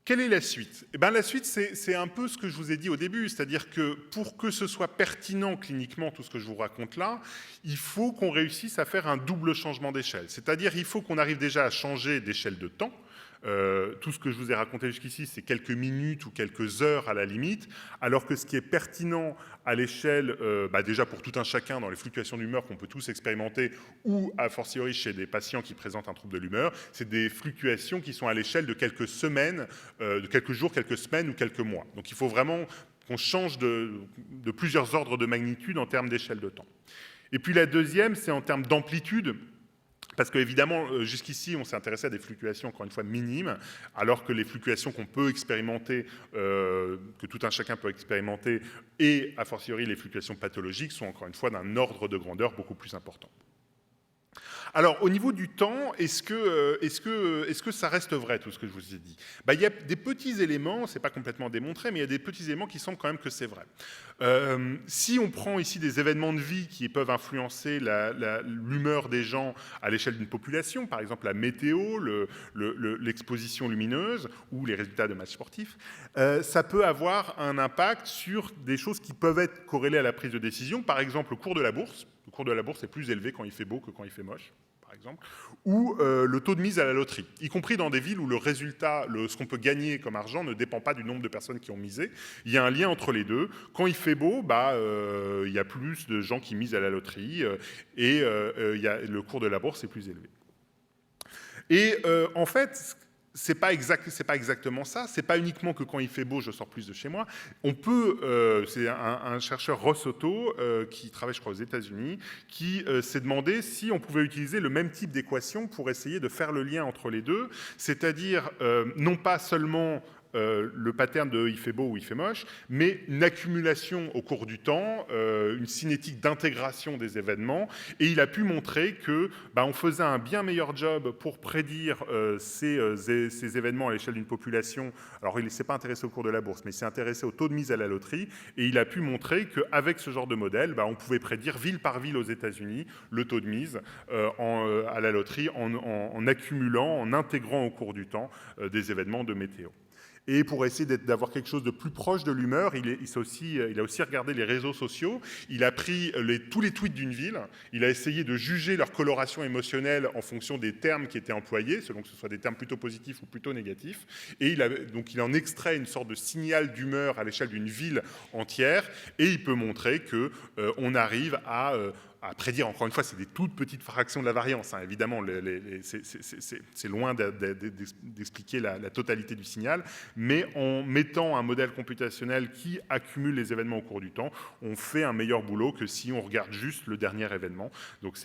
quelle est la suite? Eh bien, la suite, c'est un peu ce que je vous ai dit au début, c'est-à-dire que pour que ce soit pertinent cliniquement, tout ce que je vous raconte là, il faut qu'on réussisse à faire un double changement d'échelle. C'est-à-dire il faut qu'on arrive déjà à changer d'échelle de temps. Tout ce que je vous ai raconté jusqu'ici, c'est quelques minutes ou quelques heures à la limite, alors que ce qui est pertinent à l'échelle, déjà pour tout un chacun dans les fluctuations d'humeur qu'on peut tous expérimenter, ou a fortiori chez des patients qui présentent un trouble de l'humeur, c'est des fluctuations qui sont à l'échelle de quelques semaines, de quelques jours, quelques semaines ou quelques mois. Donc il faut vraiment qu'on change de plusieurs ordres de magnitude en termes d'échelle de temps. Et puis la deuxième, c'est en termes d'amplitude. Parce qu'évidemment, jusqu'ici, on s'est intéressé à des fluctuations, encore une fois, minimes, alors que les fluctuations qu'on peut expérimenter, que tout un chacun peut expérimenter, et a fortiori les fluctuations pathologiques, sont encore une fois d'un ordre de grandeur beaucoup plus important. Alors, au niveau du temps, est-ce que ça reste vrai, tout ce que je vous ai dit? Il y a des petits éléments, ce n'est pas complètement démontré, mais il y a des petits éléments qui semblent quand même que c'est vrai. Si on prend ici des événements de vie qui peuvent influencer l'humeur des gens à l'échelle d'une population, par exemple la météo, l'exposition lumineuse ou les résultats de matchs sportifs, ça peut avoir un impact sur des choses qui peuvent être corrélées à la prise de décision. Par exemple, le cours de la bourse. Le cours de la bourse est plus élevé quand il fait beau que quand il fait moche, par par exemple, ou le taux de mise à la loterie, y compris dans des villes où le résultat, ce qu'on peut gagner comme argent ne dépend pas du nombre de personnes qui ont misé. Il y a un lien entre les deux. Quand il fait beau, il y a plus de gens qui misent à la loterie le cours de la bourse est plus élevé. Et en fait, c'est pas exactement ça. C'est pas uniquement que quand il fait beau, je sors plus de chez moi. On peut, c'est un chercheur Ross Otto qui travaille, je crois, aux États-Unis, qui s'est demandé si on pouvait utiliser le même type d'équation pour essayer de faire le lien entre les deux, c'est-à-dire non pas seulement le pattern de il fait beau ou il fait moche, mais une accumulation au cours du temps, une cinétique d'intégration des événements, et il a pu montrer que on faisait un bien meilleur job pour prédire ces événements à l'échelle d'une population. Alors il ne s'est pas intéressé au cours de la bourse, mais il s'est intéressé au taux de mise à la loterie, et il a pu montrer qu'avec ce genre de modèle, on pouvait prédire ville par ville aux États-Unis le taux de mise à la loterie en accumulant, en intégrant au cours du temps des événements de météo. Et pour essayer d'avoir quelque chose de plus proche de l'humeur, il a aussi regardé les réseaux sociaux, il a pris tous les tweets d'une ville, il a essayé de juger leur coloration émotionnelle en fonction des termes qui étaient employés, selon que ce soit des termes plutôt positifs ou plutôt négatifs, et il en extrait une sorte de signal d'humeur à l'échelle d'une ville entière, et il peut montrer qu'on arrive à prédire, encore une fois, c'est des toutes petites fractions de la variance, hein, évidemment, c'est loin d'expliquer la totalité du signal, mais en mettant un modèle computationnel qui accumule les événements au cours du temps, on fait un meilleur boulot que si on regarde juste le dernier événement. Donc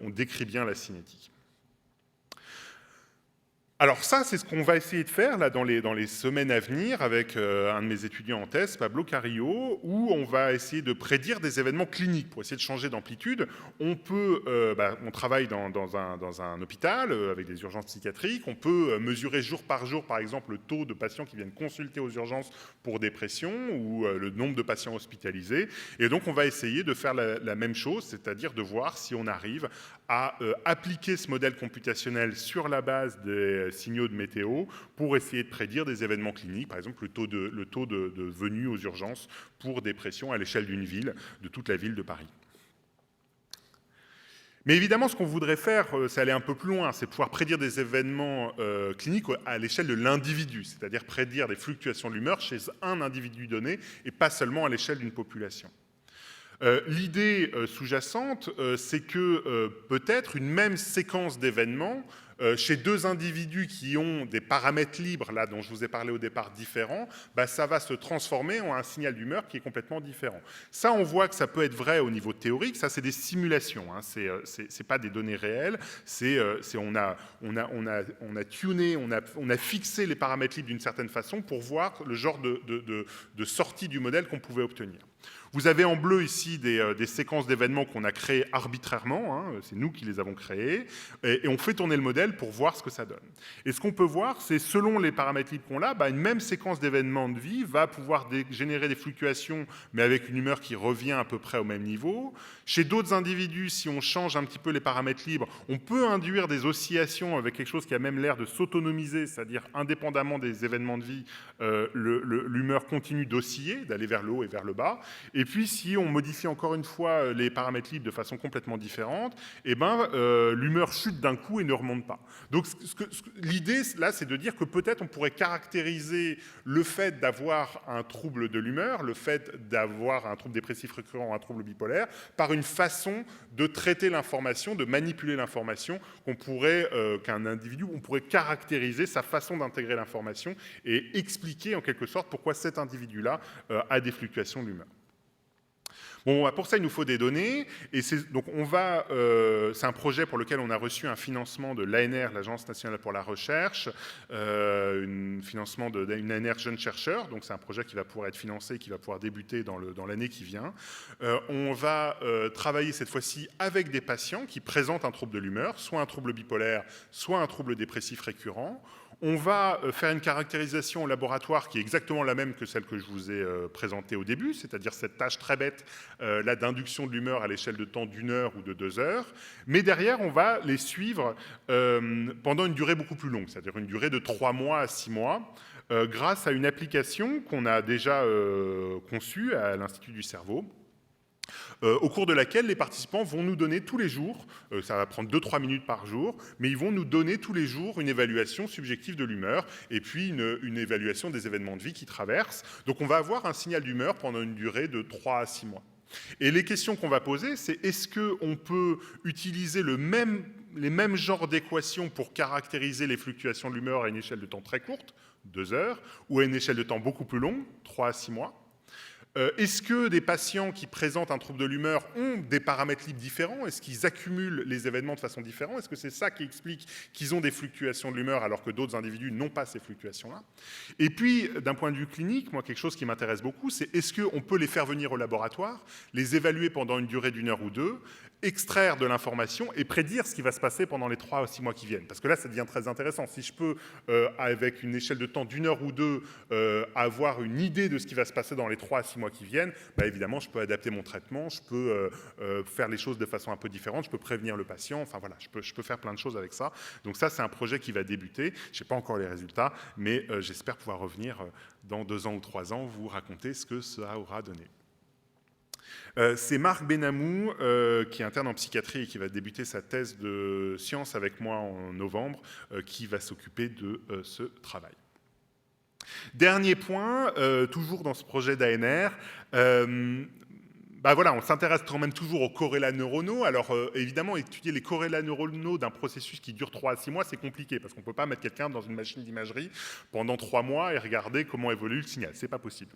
on décrit bien la cinétique. Alors ça, c'est ce qu'on va essayer de faire là, dans les semaines à venir avec un de mes étudiants en thèse, Pablo Carrillo, où on va essayer de prédire des événements cliniques pour essayer de changer d'amplitude. On travaille dans un hôpital avec des urgences psychiatriques. On peut mesurer jour par jour, par exemple, le taux de patients qui viennent consulter aux urgences pour dépression ou le nombre de patients hospitalisés. Et donc, on va essayer de faire la même chose, c'est-à-dire de voir si on arrive à appliquer ce modèle computationnel sur la base des signaux de météo pour essayer de prédire des événements cliniques, par exemple le taux de venue aux urgences pour dépression à l'échelle d'une ville, de toute la ville de Paris. Mais évidemment, ce qu'on voudrait faire, c'est aller un peu plus loin, c'est pouvoir prédire des événements cliniques à l'échelle de l'individu, c'est-à-dire prédire des fluctuations de l'humeur chez un individu donné et pas seulement à l'échelle d'une population. L'idée sous-jacente, c'est que peut-être une même séquence d'événements chez deux individus qui ont des paramètres libres, là dont je vous ai parlé au départ, différents, ça va se transformer en un signal d'humeur qui est complètement différent. Ça, on voit que ça peut être vrai au niveau théorique, ça c'est des simulations, hein, c'est pas des données réelles, on a tuné, on a fixé les paramètres libres d'une certaine façon pour voir le genre de sortie du modèle qu'on pouvait obtenir. Vous avez en bleu ici des séquences d'événements qu'on a créées arbitrairement, hein, c'est nous qui les avons créées, et on fait tourner le modèle pour voir ce que ça donne. Et ce qu'on peut voir, c'est selon les paramètres libres qu'on a, une même séquence d'événements de vie va pouvoir générer des fluctuations, mais avec une humeur qui revient à peu près au même niveau. Chez d'autres individus, si on change un petit peu les paramètres libres, on peut induire des oscillations avec quelque chose qui a même l'air de s'autonomiser, c'est-à-dire indépendamment des événements de vie, l'humeur continue d'osciller, d'aller vers le haut et vers le bas. Et puis, si on modifie encore une fois les paramètres libres de façon complètement différente, l'humeur chute d'un coup et ne remonte pas. Donc, l'idée, là, c'est de dire que peut-être on pourrait caractériser le fait d'avoir un trouble de l'humeur, le fait d'avoir un trouble dépressif récurrent ou un trouble bipolaire, par une façon de traiter l'information, de manipuler l'information, qu'un individu, on pourrait caractériser sa façon d'intégrer l'information et expliquer en quelque sorte pourquoi cet individu-là a des fluctuations de l'humeur. Bon, pour ça, il nous faut des données. Et c'est un projet pour lequel on a reçu un financement de l'ANR, l'Agence nationale pour la recherche, un financement d'une ANR Jeunes Chercheurs. Donc, c'est un projet qui va pouvoir être financé, qui va pouvoir débuter dans l'année qui vient. On va travailler cette fois-ci avec des patients qui présentent un trouble de l'humeur, soit un trouble bipolaire, soit un trouble dépressif récurrent. On va faire une caractérisation au laboratoire qui est exactement la même que celle que je vous ai présentée au début, c'est-à-dire cette tâche très bête d'induction de l'humeur à l'échelle de temps d'1 heure ou de 2 heures. Mais derrière, on va les suivre pendant une durée beaucoup plus longue, c'est-à-dire une durée de 3 mois à 6 mois, grâce à une application qu'on a déjà conçue à l'Institut du cerveau. au cours de laquelle les participants vont nous donner tous les jours, ça va prendre 2-3 minutes par jour, mais ils vont nous donner tous les jours une évaluation subjective de l'humeur et puis une évaluation des événements de vie qui traversent. Donc on va avoir un signal d'humeur pendant une durée de 3 à 6 mois. Et les questions qu'on va poser, c'est est-ce qu'on peut utiliser les mêmes genres d'équations pour caractériser les fluctuations de l'humeur à une échelle de temps très courte, 2 heures, ou à une échelle de temps beaucoup plus longue, 3 à 6 mois? Est-ce que des patients qui présentent un trouble de l'humeur ont des paramètres libres différents? Est-ce qu'ils accumulent les événements de façon différente? Est-ce que c'est ça qui explique qu'ils ont des fluctuations de l'humeur alors que d'autres individus n'ont pas ces fluctuations-là? Et puis, d'un point de vue clinique, moi, quelque chose qui m'intéresse beaucoup, c'est est-ce qu'on peut les faire venir au laboratoire, les évaluer pendant une durée d'1 heure ou 2, extraire de l'information et prédire ce qui va se passer pendant les 3 ou 6 mois qui viennent. Parce que là, ça devient très intéressant. Si je peux, avec une échelle de temps d'1 heure ou 2, avoir une idée de ce qui va se passer dans les 3 à 6 mois qui viennent, bah, évidemment, je peux adapter mon traitement, je peux faire les choses de façon un peu différente, je peux prévenir le patient, enfin voilà, je peux faire plein de choses avec ça. Donc ça, c'est un projet qui va débuter. Je n'ai pas encore les résultats, mais j'espère pouvoir revenir dans 2 ans ou 3 ans, vous raconter ce que ça aura donné. C'est Marc Benamou, qui est interne en psychiatrie et qui va débuter sa thèse de sciences avec moi en novembre, qui va s'occuper de ce travail. Dernier point, toujours dans ce projet d'ANR, bah voilà, on s'intéresse quand même toujours aux corrélats neuronaux. Alors évidemment, étudier les corrélats neuronaux d'un processus qui dure 3 à 6 mois, c'est compliqué, parce qu'on ne peut pas mettre quelqu'un dans une machine d'imagerie pendant 3 mois et regarder comment évolue le signal. Ce n'est pas possible.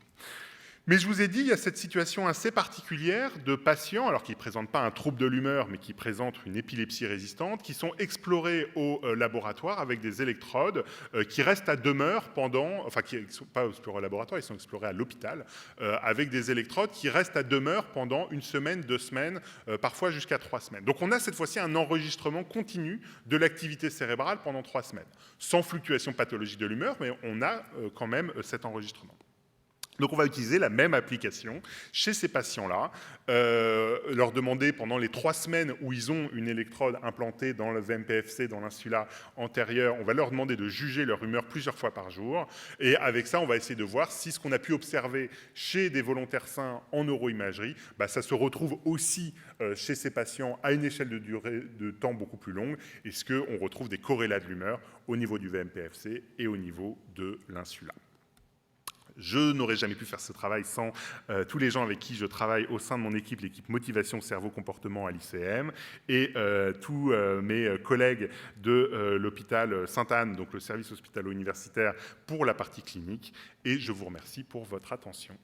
Mais je vous ai dit, il y a cette situation assez particulière de patients, alors qui ne présentent pas un trouble de l'humeur, mais qui présentent une épilepsie résistante, qui sont explorés au laboratoire avec des électrodes qui restent à demeure pendant, enfin qui ne sont pas explorés au laboratoire, ils sont explorés à l'hôpital, avec des électrodes qui restent à demeure pendant 1 semaine, 2 semaines, parfois jusqu'à 3 semaines. Donc on a cette fois-ci un enregistrement continu de l'activité cérébrale pendant 3 semaines, sans fluctuation pathologique de l'humeur, mais on a quand même cet enregistrement. Donc on va utiliser la même application chez ces patients-là, leur demander pendant les 3 semaines où ils ont une électrode implantée dans le VMPFC, dans l'insula antérieure, on va leur demander de juger leur humeur plusieurs fois par jour. Et avec ça, on va essayer de voir si ce qu'on a pu observer chez des volontaires sains en neuroimagerie, bah, ça se retrouve aussi chez ces patients à une échelle de durée de temps beaucoup plus longue. Est-ce qu'on retrouve des corrélats de l'humeur au niveau du VMPFC et au niveau de l'insula? Je n'aurais jamais pu faire ce travail sans tous les gens avec qui je travaille au sein de mon équipe, l'équipe Motivation Cerveau Comportement à l'ICM, et tous mes collègues de l'hôpital Sainte-Anne, donc le service hospitalo-universitaire, pour la partie clinique. Et je vous remercie pour votre attention.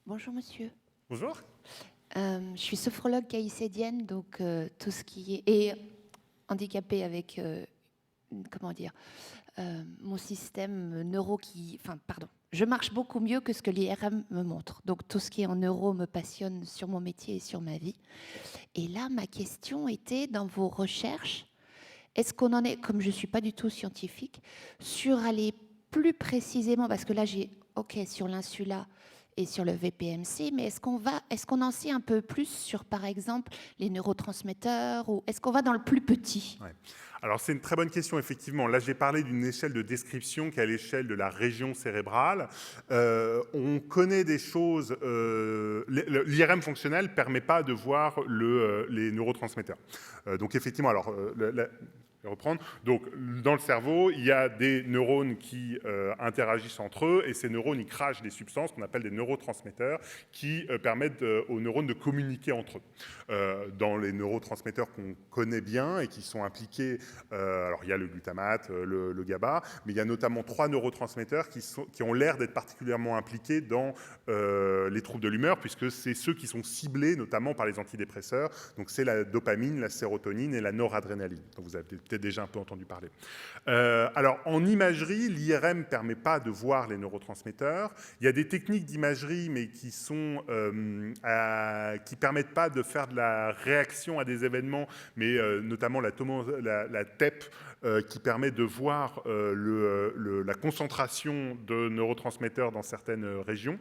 Bonjour monsieur. Bonjour. Je suis sophrologue caïcédienne, donc tout ce qui est... et handicapée avec, comment dire, mon système neuro qui... Enfin, pardon. Je marche beaucoup mieux que ce que l'IRM me montre. Donc tout ce qui est en neuro me passionne sur mon métier et sur ma vie. Et là, ma question était, dans vos recherches, est-ce qu'on en est, comme je ne suis pas du tout scientifique, sur aller plus précisément, parce que là j'ai, ok, sur l'insula et sur le VPMC, mais est-ce qu'on en sait un peu plus sur, par exemple, les neurotransmetteurs, ou est-ce qu'on va dans le plus petit? Ouais. Alors c'est une très bonne question, effectivement. Là, j'ai parlé d'une échelle de description qui est à l'échelle de la région cérébrale. On connaît des choses... L'IRM fonctionnel ne permet pas de voir les neurotransmetteurs. Donc effectivement, alors... Je vais reprendre. Donc, dans le cerveau, il y a des neurones qui interagissent entre eux, et ces neurones, ils crachent des substances qu'on appelle des neurotransmetteurs qui permettent aux neurones de communiquer entre eux. Dans les neurotransmetteurs qu'on connaît bien et qui sont impliqués, alors il y a le glutamate, le GABA, mais il y a notamment 3 neurotransmetteurs qui ont l'air d'être particulièrement impliqués dans les troubles de l'humeur, puisque c'est ceux qui sont ciblés notamment par les antidépresseurs. Donc, c'est la dopamine, la sérotonine et la noradrénaline. Donc, vous avez peut-être déjà un peu entendu parler. Alors, en imagerie, l'IRM ne permet pas de voir les neurotransmetteurs. Il y a des techniques d'imagerie, mais qui permettent pas de faire de la réaction à des événements, mais notamment la TEP, qui permet de voir la concentration de neurotransmetteurs dans certaines régions.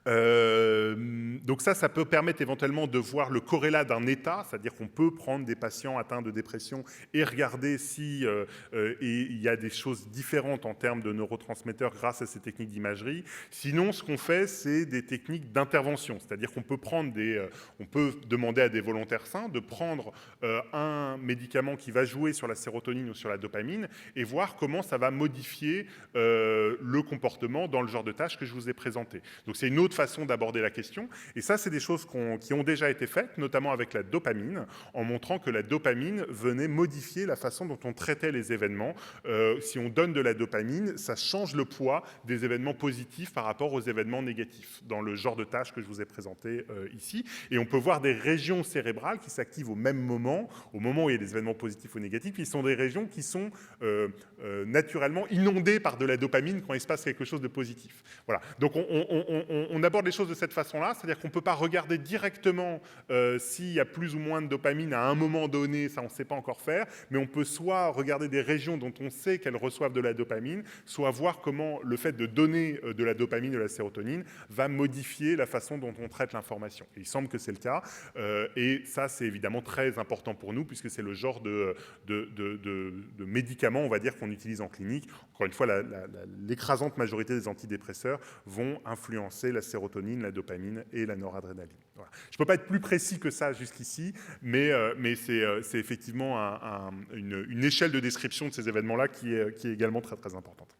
Donc ça peut permettre éventuellement de voir le corrélat d'un état, c'est-à-dire qu'on peut prendre des patients atteints de dépression et regarder si il y a des choses différentes en termes de neurotransmetteurs grâce à ces techniques d'imagerie. Sinon, ce qu'on fait, c'est des techniques d'intervention, c'est-à-dire qu'on peut prendre on peut demander à des volontaires sains de prendre un médicament qui va jouer sur la sérotonine ou sur la dopamine et voir comment ça va modifier le comportement dans le genre de tâches que je vous ai présenté. Donc c'est une autre façon d'aborder la question. Et ça, c'est des choses qui ont déjà été faites, notamment avec la dopamine, en montrant que la dopamine venait modifier la façon dont on traitait les événements. Si on donne de la dopamine, ça change le poids des événements positifs par rapport aux événements négatifs, dans le genre de tâches que je vous ai présenté ici. Et on peut voir des régions cérébrales qui s'activent au même moment, au moment où il y a des événements positifs ou négatifs. Ils sont des régions qui sont naturellement inondées par de la dopamine quand il se passe quelque chose de positif. Voilà. Donc on aborde les choses de cette façon-là, c'est-à-dire qu'on ne peut pas regarder directement s'il y a plus ou moins de dopamine à un moment donné, ça on ne sait pas encore faire, mais on peut soit regarder des régions dont on sait qu'elles reçoivent de la dopamine, soit voir comment le fait de donner de la dopamine, de la sérotonine, va modifier la façon dont on traite l'information. Et il semble que c'est le cas, et ça c'est évidemment très important pour nous, puisque c'est le genre de médicaments, on va dire, qu'on utilise en clinique. Encore une fois, l'écrasante majorité des antidépresseurs vont influencer la sérotonine, la dopamine et la noradrénaline. Voilà. Je ne peux pas être plus précis que ça jusqu'ici, mais c'est effectivement une échelle de description de ces événements-là qui est également très très importante.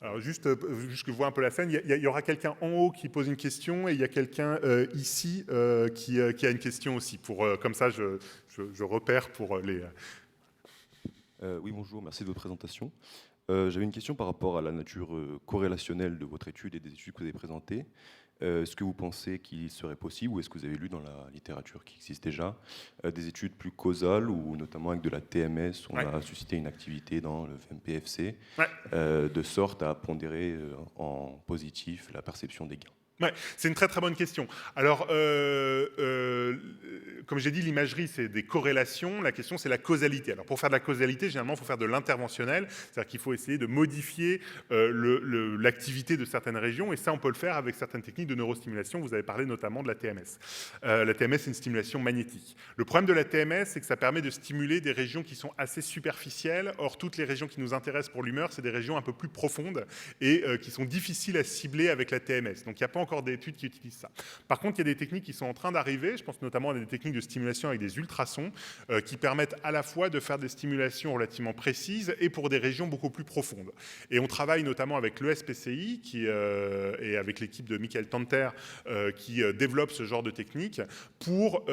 Alors juste que je vois un peu la scène, il y aura quelqu'un en haut qui pose une question et il y a quelqu'un ici qui a une question aussi. Comme ça, je repère pour les... Oui, bonjour, merci de votre présentation. J'avais une question par rapport à la nature corrélationnelle de votre étude et des études que vous avez présentées. Est-ce que vous pensez qu'il serait possible, ou est-ce que vous avez lu dans la littérature qui existe déjà, des études plus causales, ou notamment avec de la TMS, on a suscité une activité dans le VMPFC, de sorte à pondérer en positif la perception des gains? Ouais, c'est une très très bonne question. Alors, comme j'ai dit, l'imagerie, c'est des corrélations. La question, c'est la causalité. Alors, pour faire de la causalité, généralement, il faut faire de l'interventionnel. C'est-à-dire qu'il faut essayer de modifier l'activité de certaines régions. Et ça, on peut le faire avec certaines techniques de neurostimulation. Vous avez parlé notamment de la TMS. La TMS, c'est une stimulation magnétique. Le problème de la TMS, c'est que ça permet de stimuler des régions qui sont assez superficielles. Or, toutes les régions qui nous intéressent pour l'humeur, c'est des régions un peu plus profondes et qui sont difficiles à cibler avec la TMS. Donc, il n'y a pas encore d'études qui utilisent ça. Par contre, il y a des techniques qui sont en train d'arriver, je pense notamment à des techniques de stimulation avec des ultrasons qui permettent à la fois de faire des stimulations relativement précises et pour des régions beaucoup plus profondes. Et on travaille notamment avec l'ESPCI et avec l'équipe de Michael Tanter qui développe ce genre de technique pour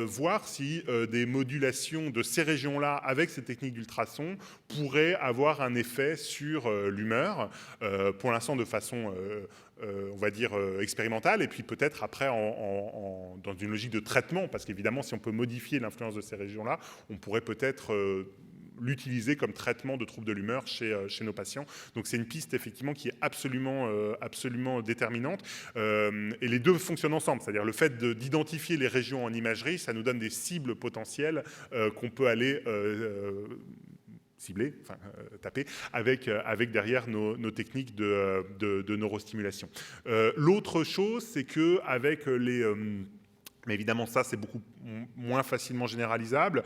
voir si des modulations de ces régions-là avec ces techniques d'ultrasons pourraient avoir un effet sur l'humeur, pour l'instant de façon on va dire expérimentale, et puis peut-être après dans une logique de traitement, parce qu'évidemment, si on peut modifier l'influence de ces régions-là, on pourrait peut-être l'utiliser comme traitement de troubles de l'humeur chez nos patients. Donc c'est une piste effectivement qui est absolument déterminante. Et les deux fonctionnent ensemble, c'est-à-dire le fait d'identifier les régions en imagerie, ça nous donne des cibles potentielles qu'on peut aller cibler, enfin taper, avec derrière nos techniques de neurostimulation. L'autre chose, c'est qu'avec mais évidemment, ça, c'est beaucoup moins facilement généralisable.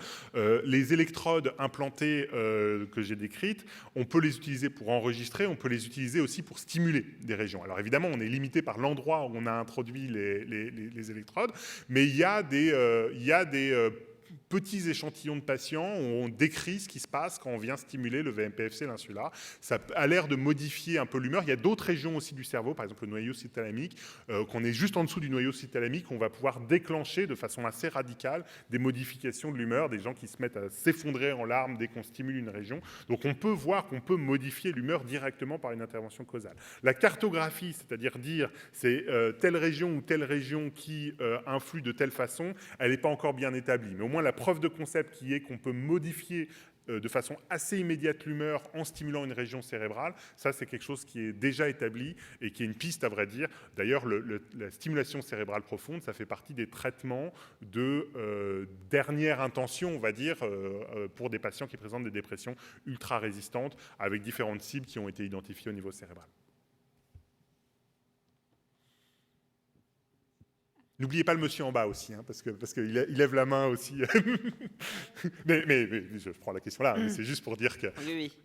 Les électrodes implantées que j'ai décrites, on peut les utiliser pour enregistrer, on peut les utiliser aussi pour stimuler des régions. Alors évidemment, on est limité par l'endroit où on a introduit les électrodes, mais il y a des petits échantillons de patients où on décrit ce qui se passe quand on vient stimuler le VMPFC, l'insula. Ça a l'air de modifier un peu l'humeur. Il y a d'autres régions aussi du cerveau, par exemple le noyau cysthalamique, qu'on est juste en dessous du noyau cysthalamique, on va pouvoir déclencher de façon assez radicale des modifications de l'humeur, des gens qui se mettent à s'effondrer en larmes dès qu'on stimule une région. Donc on peut voir qu'on peut modifier l'humeur directement par une intervention causale. La cartographie, c'est-à-dire dire c'est telle région ou telle région qui influe de telle façon, elle n'est pas encore bien établie. Mais au moins la preuve de concept qui est qu'on peut modifier de façon assez immédiate l'humeur en stimulant une région cérébrale. Ça, c'est quelque chose qui est déjà établi et qui est une piste, à vrai dire. D'ailleurs, la stimulation cérébrale profonde, ça fait partie des traitements de dernière intention, on va dire, pour des patients qui présentent des dépressions ultra résistantes avec différentes cibles qui ont été identifiées au niveau cérébral. N'oubliez pas le monsieur en bas aussi, hein, parce qu'il lève la main aussi. mais je prends la question là, mais c'est juste pour dire que... Oui.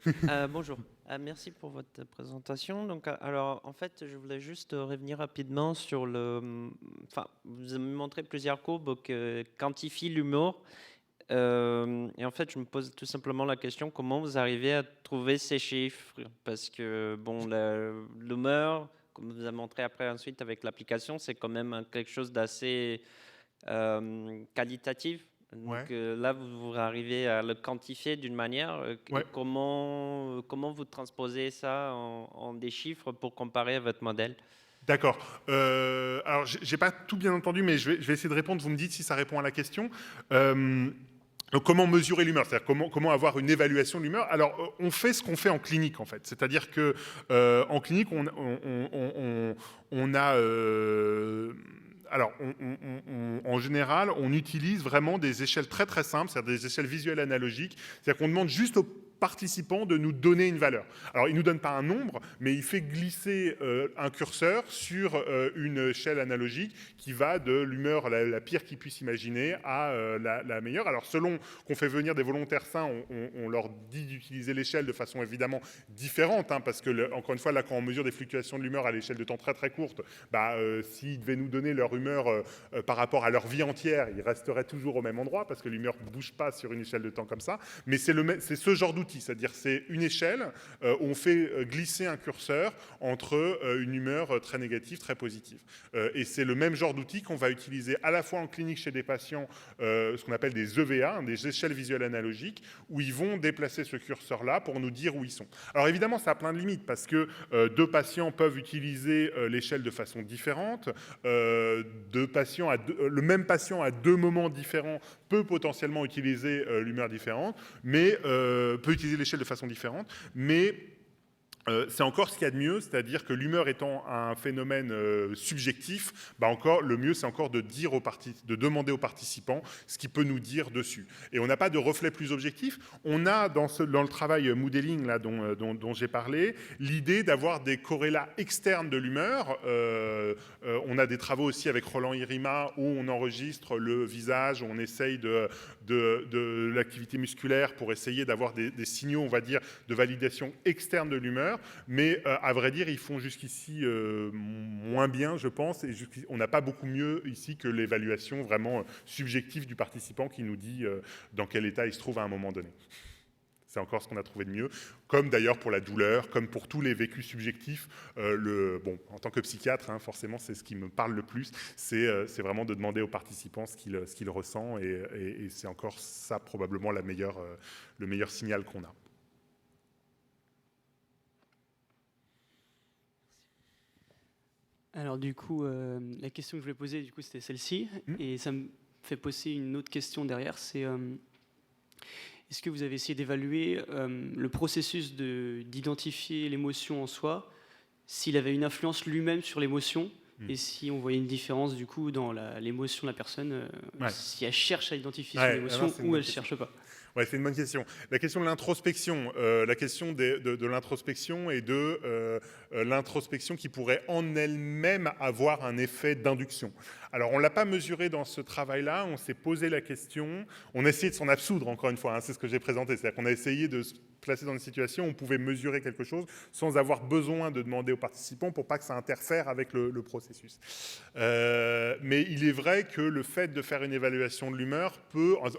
Bonjour. Merci pour votre présentation. Donc, alors, en fait, je voulais juste revenir rapidement sur le... Enfin, vous avez montré plusieurs courbes qui quantifient l'humour. Et en fait, je me pose tout simplement la question, comment vous arrivez à trouver ces chiffres? Parce que, bon, l'humeur... comme vous avez montré après ensuite avec l'application, c'est quand même quelque chose d'assez qualitatif. Donc là, vous arrivez à le quantifier d'une manière. Comment vous transposez ça en des chiffres pour comparer à votre modèle? D'accord. Alors, j'ai pas tout bien entendu, mais je vais essayer de répondre. Vous me dites si ça répond à la question. Donc, comment mesurer l'humeur? C'est-à-dire comment avoir une évaluation de l'humeur? Alors, on fait ce qu'on fait en clinique, en fait. C'est-à-dire que en clinique, on a... alors, en général, on utilise vraiment des échelles très très simples, c'est-à-dire des échelles visuelles analogiques. C'est-à-dire qu'on demande juste aux participants de nous donner une valeur. Alors, il ne nous donne pas un nombre, mais il fait glisser un curseur sur une échelle analogique qui va de l'humeur la pire qu'ils puissent imaginer à la meilleure. Alors, selon qu'on fait venir des volontaires sains, on leur dit d'utiliser l'échelle de façon évidemment différente, hein, parce que, encore une fois, là, quand on mesure des fluctuations de l'humeur à l'échelle de temps très très courte, s'ils devaient nous donner leur humeur par rapport à leur vie entière, ils resteraient toujours au même endroit, parce que l'humeur ne bouge pas sur une échelle de temps comme ça. Mais c'est ce genre d'outil. C'est-à-dire c'est une échelle où on fait glisser un curseur entre une humeur très négative, très positive. Et c'est le même genre d'outil qu'on va utiliser à la fois en clinique chez des patients, ce qu'on appelle des EVA, des échelles visuelles analogiques, où ils vont déplacer ce curseur-là pour nous dire où ils sont. Alors évidemment, ça a plein de limites, parce que deux patients peuvent utiliser l'échelle de façon différente. Le même patient à deux moments différents peut potentiellement utiliser l'humeur différente, mais peut utiliser l'échelle de façon différente, mais c'est encore ce qu'il y a de mieux, c'est-à-dire que l'humeur étant un phénomène subjectif, encore, le mieux c'est encore de demander aux participants ce qu'il peut nous dire dessus. Et on n'a pas de reflet plus objectif. On a dans le travail modeling là, dont j'ai parlé, l'idée d'avoir des corrélats externes de l'humeur. On a des travaux aussi avec Roland Irima où on enregistre le visage, où on essaye de l'activité musculaire pour essayer d'avoir des signaux, on va dire, de validation externe de l'humeur. Mais à vrai dire, ils font jusqu'ici moins bien, je pense, et on n'a pas beaucoup mieux ici que l'évaluation vraiment subjective du participant qui nous dit dans quel état il se trouve à un moment donné. C'est encore ce qu'on a trouvé de mieux, comme d'ailleurs pour la douleur, comme pour tous les vécus subjectifs. En tant que psychiatre, hein, forcément, c'est ce qui me parle le plus, c'est vraiment de demander aux participants ce qu'ils ressentent, et c'est encore ça probablement le meilleur signal qu'on a. Alors du coup, la question que je voulais poser, du coup, c'était celle-ci, et ça me fait poser une autre question derrière, c'est est-ce que vous avez essayé d'évaluer le processus d'identifier l'émotion en soi, s'il avait une influence lui-même sur l'émotion, et si on voyait une différence du coup dans l'émotion de la personne, si elle cherche à identifier son émotion ou elle ne cherche pas? Ouais, c'est une bonne question. La question de l'introspection, la question de l'introspection et de l'introspection qui pourrait en elle-même avoir un effet d'induction. Alors, on ne l'a pas mesuré dans ce travail-là, on s'est posé la question, on a essayé de s'en absoudre, encore une fois, hein, c'est ce que j'ai présenté, c'est-à-dire qu'on a essayé de se placer dans une situation où on pouvait mesurer quelque chose sans avoir besoin de demander aux participants pour pas que ça interfère avec le processus. Mais il est vrai que le fait de faire une évaluation de l'humeur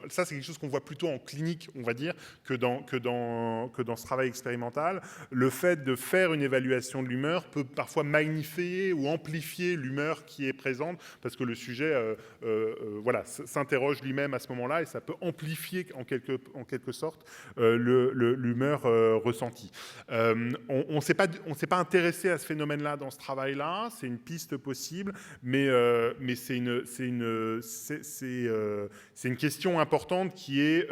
ça c'est quelque chose qu'on voit plutôt en clinique, on va dire, que dans ce travail expérimental. Le fait de faire une évaluation de l'humeur peut parfois magnifier ou amplifier l'humeur qui est présente, parce que que le sujet voilà, s'interroge lui-même à ce moment-là, et ça peut amplifier en quelque sorte l'humeur ressentie. On ne s'est pas intéressé à ce phénomène-là dans ce travail-là, c'est une piste possible, mais c'est une question importante qui est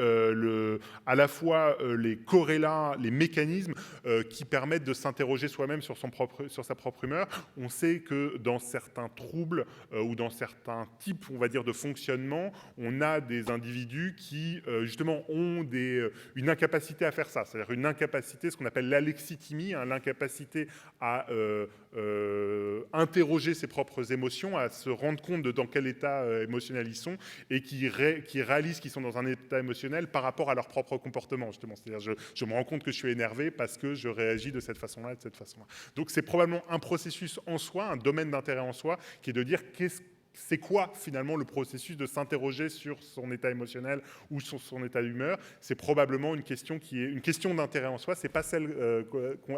à la fois les corrélats, les mécanismes qui permettent de s'interroger soi-même sur sa propre humeur. On sait que dans certains troubles ou dans certains types, on va dire, de fonctionnement, on a des individus qui, justement, ont une incapacité à faire ça, c'est-à-dire une incapacité, ce qu'on appelle l'alexithymie, hein, l'incapacité à interroger ses propres émotions, à se rendre compte de dans quel état émotionnel ils sont, et qui réalisent qu'ils sont dans un état émotionnel par rapport à leur propre comportement, justement. C'est-à-dire, je me rends compte que je suis énervé parce que je réagis de cette façon-là et de cette façon-là. Donc, c'est probablement un processus en soi, un domaine d'intérêt en soi, qui est de dire c'est quoi finalement le processus de s'interroger sur son état émotionnel ou sur son état d'humeur. C'est probablement une question qui est une question d'intérêt en soi. C'est pas celle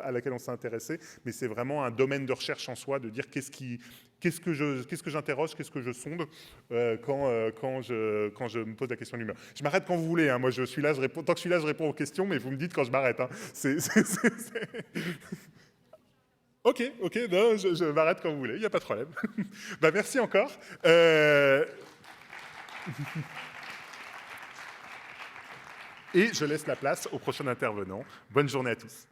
à laquelle on s'est intéressé, mais c'est vraiment un domaine de recherche en soi, de dire qu'est-ce que j'interroge, qu'est-ce que je sonde quand je me pose la question de l'humeur. Je m'arrête quand vous voulez, hein. Moi je suis là, tant que je suis là, je réponds aux questions, mais vous me dites quand je m'arrête, hein. Ok, non, je m'arrête quand vous voulez, il n'y a pas de problème. Bah, merci encore. Et je laisse la place au prochain intervenant. Bonne journée à tous.